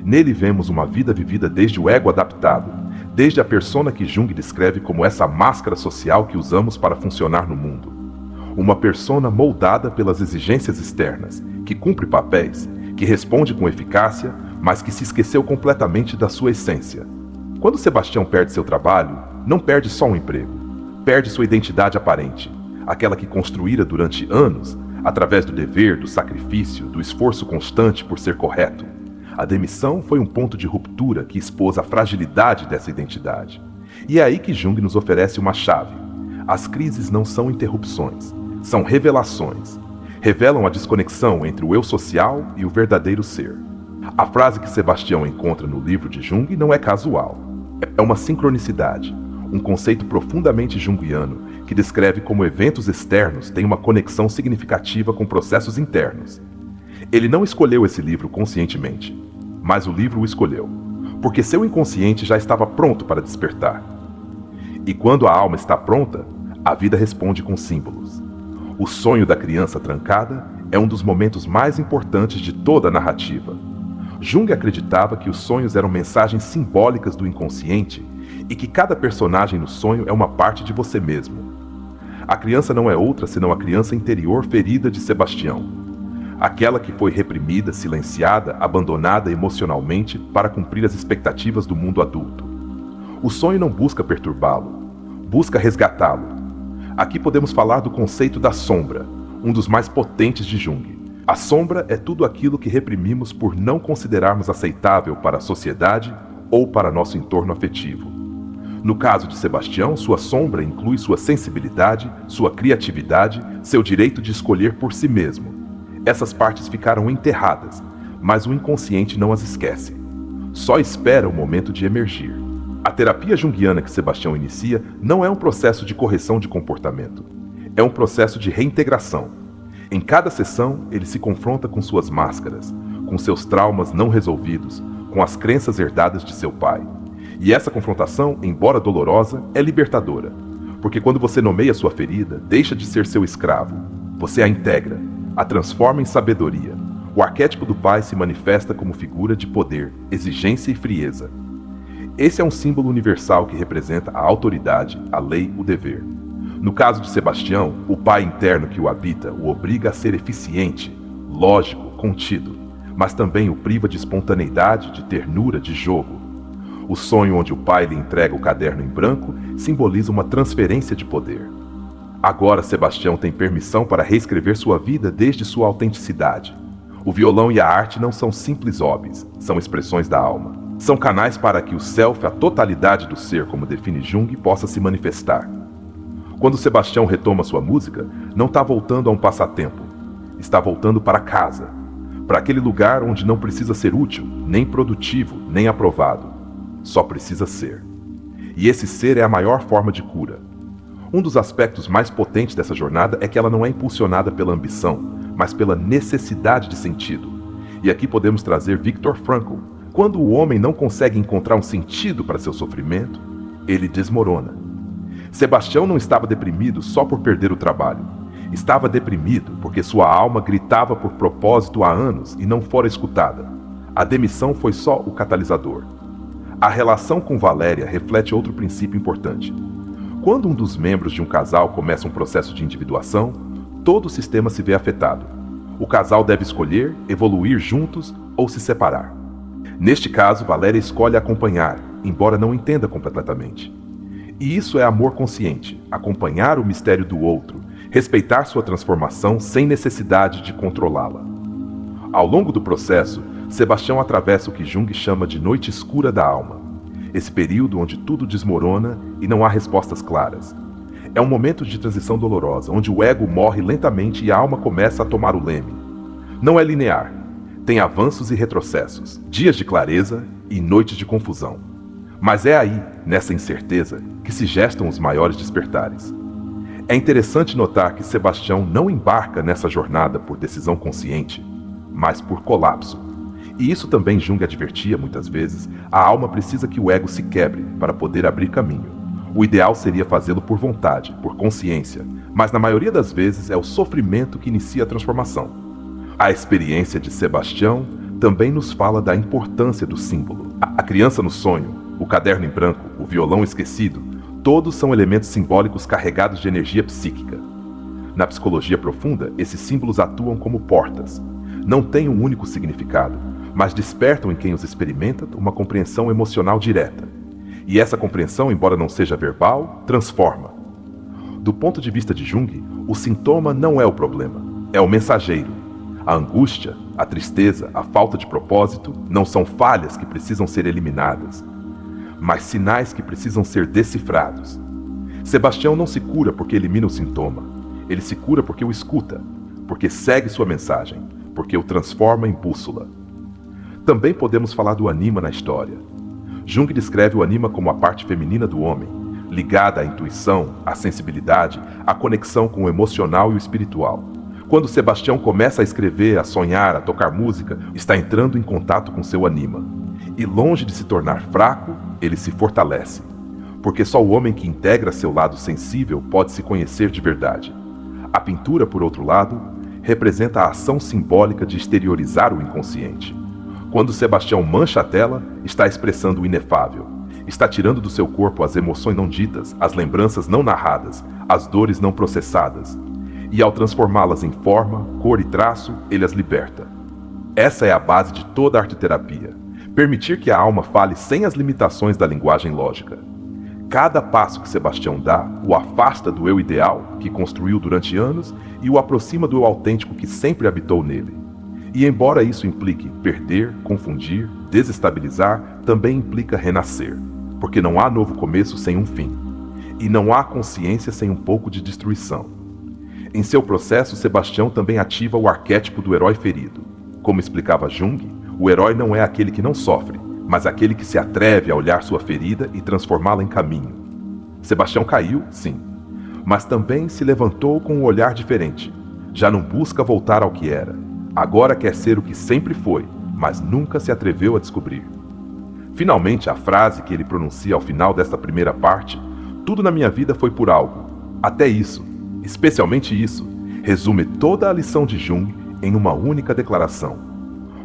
[SPEAKER 1] Nele vemos uma vida vivida desde o ego adaptado, desde a persona que Jung descreve como essa máscara social que usamos para funcionar no mundo. Uma persona moldada pelas exigências externas, que cumpre papéis, que responde com eficácia, mas que se esqueceu completamente da sua essência. Quando Sebastião perde seu trabalho, não perde só um emprego, perde sua identidade aparente, aquela que construíra durante anos, através do dever, do sacrifício, do esforço constante por ser correto. A demissão foi um ponto de ruptura que expôs a fragilidade dessa identidade. E é aí que Jung nos oferece uma chave. As crises não são interrupções, são revelações. Revelam a desconexão entre o eu social e o verdadeiro ser. A frase que Sebastião encontra no livro de Jung não é casual. É uma sincronicidade, um conceito profundamente junguiano que descreve como eventos externos têm uma conexão significativa com processos internos. Ele não escolheu esse livro conscientemente, mas o livro o escolheu, porque seu inconsciente já estava pronto para despertar. E quando a alma está pronta, a vida responde com símbolos. O sonho da criança trancada é um dos momentos mais importantes de toda a narrativa. Jung acreditava que os sonhos eram mensagens simbólicas do inconsciente e que cada personagem no sonho é uma parte de você mesmo. A criança não é outra senão a criança interior ferida de Sebastião. Aquela que foi reprimida, silenciada, abandonada emocionalmente para cumprir as expectativas do mundo adulto. O sonho não busca perturbá-lo, busca resgatá-lo. Aqui podemos falar do conceito da sombra, um dos mais potentes de Jung. A sombra é tudo aquilo que reprimimos por não considerarmos aceitável para a sociedade ou para nosso entorno afetivo. No caso de Sebastião, sua sombra inclui sua sensibilidade, sua criatividade, seu direito de escolher por si mesmo. Essas partes ficaram enterradas, mas o inconsciente não as esquece. só espera o momento de emergir. A terapia junguiana que Sebastião inicia não é um processo de correção de comportamento, é um processo de reintegração. Em cada sessão, ele se confronta com suas máscaras, com seus traumas não resolvidos, com as crenças herdadas de seu pai. E essa confrontação, embora dolorosa, é libertadora, porque quando você nomeia sua ferida, deixa de ser seu escravo, você a integra, a transforma em sabedoria. O arquétipo do pai se manifesta como figura de poder, exigência e frieza. Esse é um símbolo universal que representa a autoridade, a lei, o dever. No caso de Sebastião, o pai interno que o habita o obriga a ser eficiente, lógico, contido, mas também o priva de espontaneidade, de ternura, de jogo. O sonho onde o pai lhe entrega o caderno em branco simboliza uma transferência de poder. Agora Sebastião tem permissão para reescrever sua vida desde sua autenticidade. O violão e a arte não são simples hobbies, são expressões da alma. São canais para que o self, a totalidade do ser, como define Jung, possa se manifestar. Quando Sebastião retoma sua música, não está voltando a um passatempo. Está voltando para casa. Para aquele lugar onde não precisa ser útil, nem produtivo, nem aprovado. Só precisa ser. E esse ser é a maior forma de cura. Um dos aspectos mais potentes dessa jornada é que ela não é impulsionada pela ambição, mas pela necessidade de sentido. E aqui podemos trazer Viktor Frankl. Quando o homem não consegue encontrar um sentido para seu sofrimento, ele desmorona. Sebastião não estava deprimido só por perder o trabalho. Estava deprimido porque sua alma gritava por propósito há anos e não fora escutada. A demissão foi só o catalisador. A relação com Valéria reflete outro princípio importante. Quando um dos membros de um casal começa um processo de individuação, todo o sistema se vê afetado. O casal deve escolher, evoluir juntos ou se separar. Neste caso, Valéria escolhe acompanhar, embora não entenda completamente. E isso é amor consciente, acompanhar o mistério do outro, respeitar sua transformação sem necessidade de controlá-la. Ao longo do processo, Sebastião atravessa o que Jung chama de noite escura da alma. Esse período onde tudo desmorona e não há respostas claras. É um momento de transição dolorosa, onde o ego morre lentamente e a alma começa a tomar o leme. Não é linear. Tem avanços e retrocessos, dias de clareza e noites de confusão. Mas é aí, nessa incerteza, que se gestam os maiores despertares. É interessante notar que Sebastião não embarca nessa jornada por decisão consciente, mas por colapso. E isso também Jung advertia muitas vezes, a alma precisa que o ego se quebre para poder abrir caminho. O ideal seria fazê-lo por vontade, por consciência, mas na maioria das vezes é o sofrimento que inicia a transformação. A experiência de Sebastião também nos fala da importância do símbolo. A criança no sonho, o caderno em branco, o violão esquecido, todos são elementos simbólicos carregados de energia psíquica. Na psicologia profunda, esses símbolos atuam como portas. Não têm um único significado, mas despertam em quem os experimenta uma compreensão emocional direta. E essa compreensão, embora não seja verbal, transforma. Do ponto de vista de Jung, o sintoma não é o problema, é o mensageiro. A angústia, a tristeza, a falta de propósito não são falhas que precisam ser eliminadas, mas sinais que precisam ser decifrados. Sebastião não se cura porque elimina o sintoma, ele se cura porque o escuta, porque segue sua mensagem, porque o transforma em bússola. Também podemos falar do anima na história. Jung descreve o anima como a parte feminina do homem, ligada à intuição, à sensibilidade, à conexão com o emocional e o espiritual. Quando Sebastião começa a escrever, a sonhar, a tocar música, está entrando em contato com seu anima. E longe de se tornar fraco, ele se fortalece. Porque só o homem que integra seu lado sensível pode se conhecer de verdade. A pintura, por outro lado, representa a ação simbólica de exteriorizar o inconsciente. Quando Sebastião mancha a tela, está expressando o inefável. Está tirando do seu corpo as emoções não ditas, as lembranças não narradas, as dores não processadas. E ao transformá-las em forma, cor e traço, ele as liberta. Essa é a base de toda a arte-terapia. Permitir que a alma fale sem as limitações da linguagem lógica. Cada passo que Sebastião dá o afasta do eu ideal, que construiu durante anos, e o aproxima do eu autêntico que sempre habitou nele. E embora isso implique perder, confundir, desestabilizar, também implica renascer, porque não há novo começo sem um fim. E não há consciência sem um pouco de destruição. Em seu processo, Sebastião também ativa o arquétipo do herói ferido. Como explicava Jung, o herói não é aquele que não sofre, mas aquele que se atreve a olhar sua ferida e transformá-la em caminho. Sebastião caiu, sim, mas também se levantou com um olhar diferente. Já não busca voltar ao que era. Agora quer ser o que sempre foi, mas nunca se atreveu a descobrir. Finalmente, a frase que ele pronuncia ao final desta primeira parte, tudo na minha vida foi por algo. Até isso, especialmente isso, resume toda a lição de Jung em uma única declaração.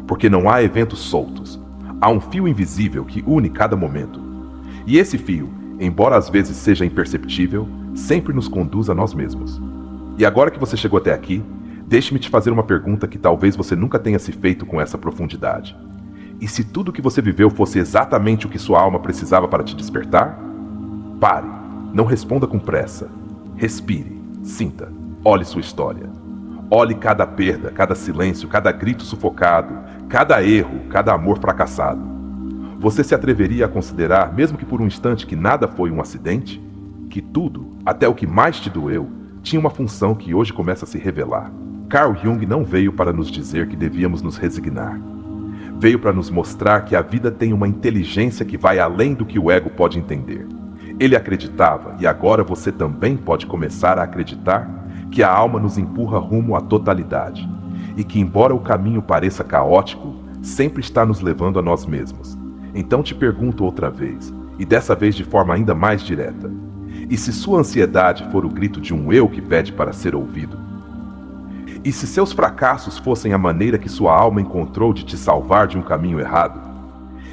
[SPEAKER 1] Porque não há eventos soltos. Há um fio invisível que une cada momento. E esse fio, embora às vezes seja imperceptível, sempre nos conduz a nós mesmos. E agora que você chegou até aqui, deixe-me te fazer uma pergunta que talvez você nunca tenha se feito com essa profundidade. E se tudo o que você viveu fosse exatamente o que sua alma precisava para te despertar? Pare, não responda com pressa. Respire, sinta, olhe sua história. Olhe cada perda, cada silêncio, cada grito sufocado, cada erro, cada amor fracassado. Você se atreveria a considerar, mesmo que por um instante, que nada foi um acidente? Que tudo, até o que mais te doeu, tinha uma função que hoje começa a se revelar. Carl Jung não veio para nos dizer que devíamos nos resignar. Veio para nos mostrar que a vida tem uma inteligência que vai além do que o ego pode entender. Ele acreditava, e agora você também pode começar a acreditar, que a alma nos empurra rumo à totalidade, e que, embora o caminho pareça caótico, sempre está nos levando a nós mesmos. Então te pergunto outra vez, e dessa vez de forma ainda mais direta: e se sua ansiedade for o grito de um eu que pede para ser ouvido? E se seus fracassos fossem a maneira que sua alma encontrou de te salvar de um caminho errado?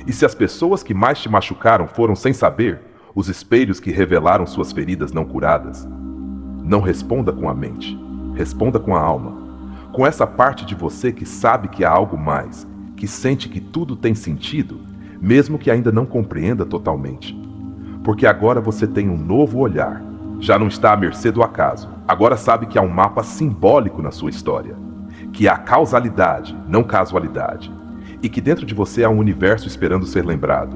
[SPEAKER 1] E se as pessoas que mais te machucaram foram, sem saber, os espelhos que revelaram suas feridas não curadas? Não responda com a mente, responda com a alma, com essa parte de você que sabe que há algo mais, que sente que tudo tem sentido, mesmo que ainda não compreenda totalmente. Porque agora você tem um novo olhar. Já não está à mercê do acaso. Agora sabe que há um mapa simbólico na sua história. Que há causalidade, não casualidade. E que dentro de você há um universo esperando ser lembrado.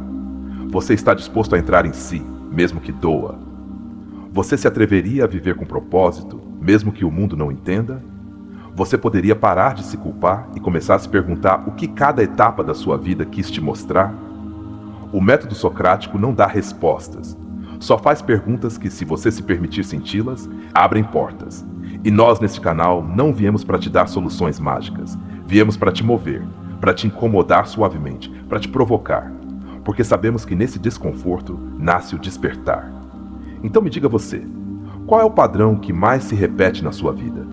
[SPEAKER 1] Você está disposto a entrar em si, mesmo que doa. Você se atreveria a viver com propósito, mesmo que o mundo não entenda? Você poderia parar de se culpar e começar a se perguntar o que cada etapa da sua vida quis te mostrar? O método socrático não dá respostas. Só faz perguntas que, se você se permitir senti-las, abrem portas. E nós, neste canal, não viemos para te dar soluções mágicas. Viemos para te mover, para te incomodar suavemente, para te provocar. Porque sabemos que nesse desconforto nasce o despertar. Então me diga você, qual é o padrão que mais se repete na sua vida?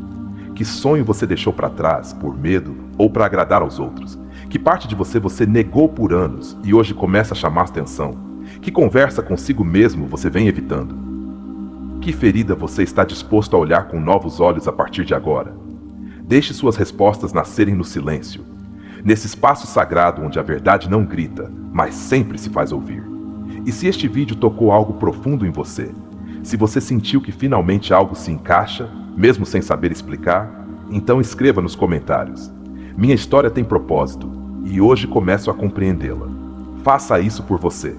[SPEAKER 1] Que sonho você deixou para trás por medo ou para agradar aos outros? Que parte de você negou por anos e hoje começa a chamar atenção? Que conversa consigo mesmo você vem evitando? Que ferida você está disposto a olhar com novos olhos a partir de agora? Deixe suas respostas nascerem no silêncio, nesse espaço sagrado onde a verdade não grita, mas sempre se faz ouvir. E se este vídeo tocou algo profundo em você, se você sentiu que finalmente algo se encaixa, mesmo sem saber explicar, então escreva nos comentários. Minha história tem propósito, e hoje começo a compreendê-la. Faça isso por você.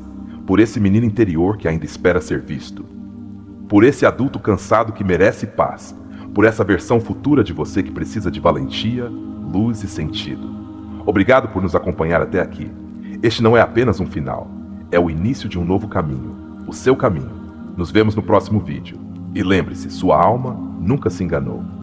[SPEAKER 1] Por esse menino interior que ainda espera ser visto. Por esse adulto cansado que merece paz. Por essa versão futura de você que precisa de valentia, luz e sentido. Obrigado por nos acompanhar até aqui. Este não é apenas um final. É o início de um novo caminho. O seu caminho. Nos vemos no próximo vídeo. E lembre-se, sua alma nunca se enganou.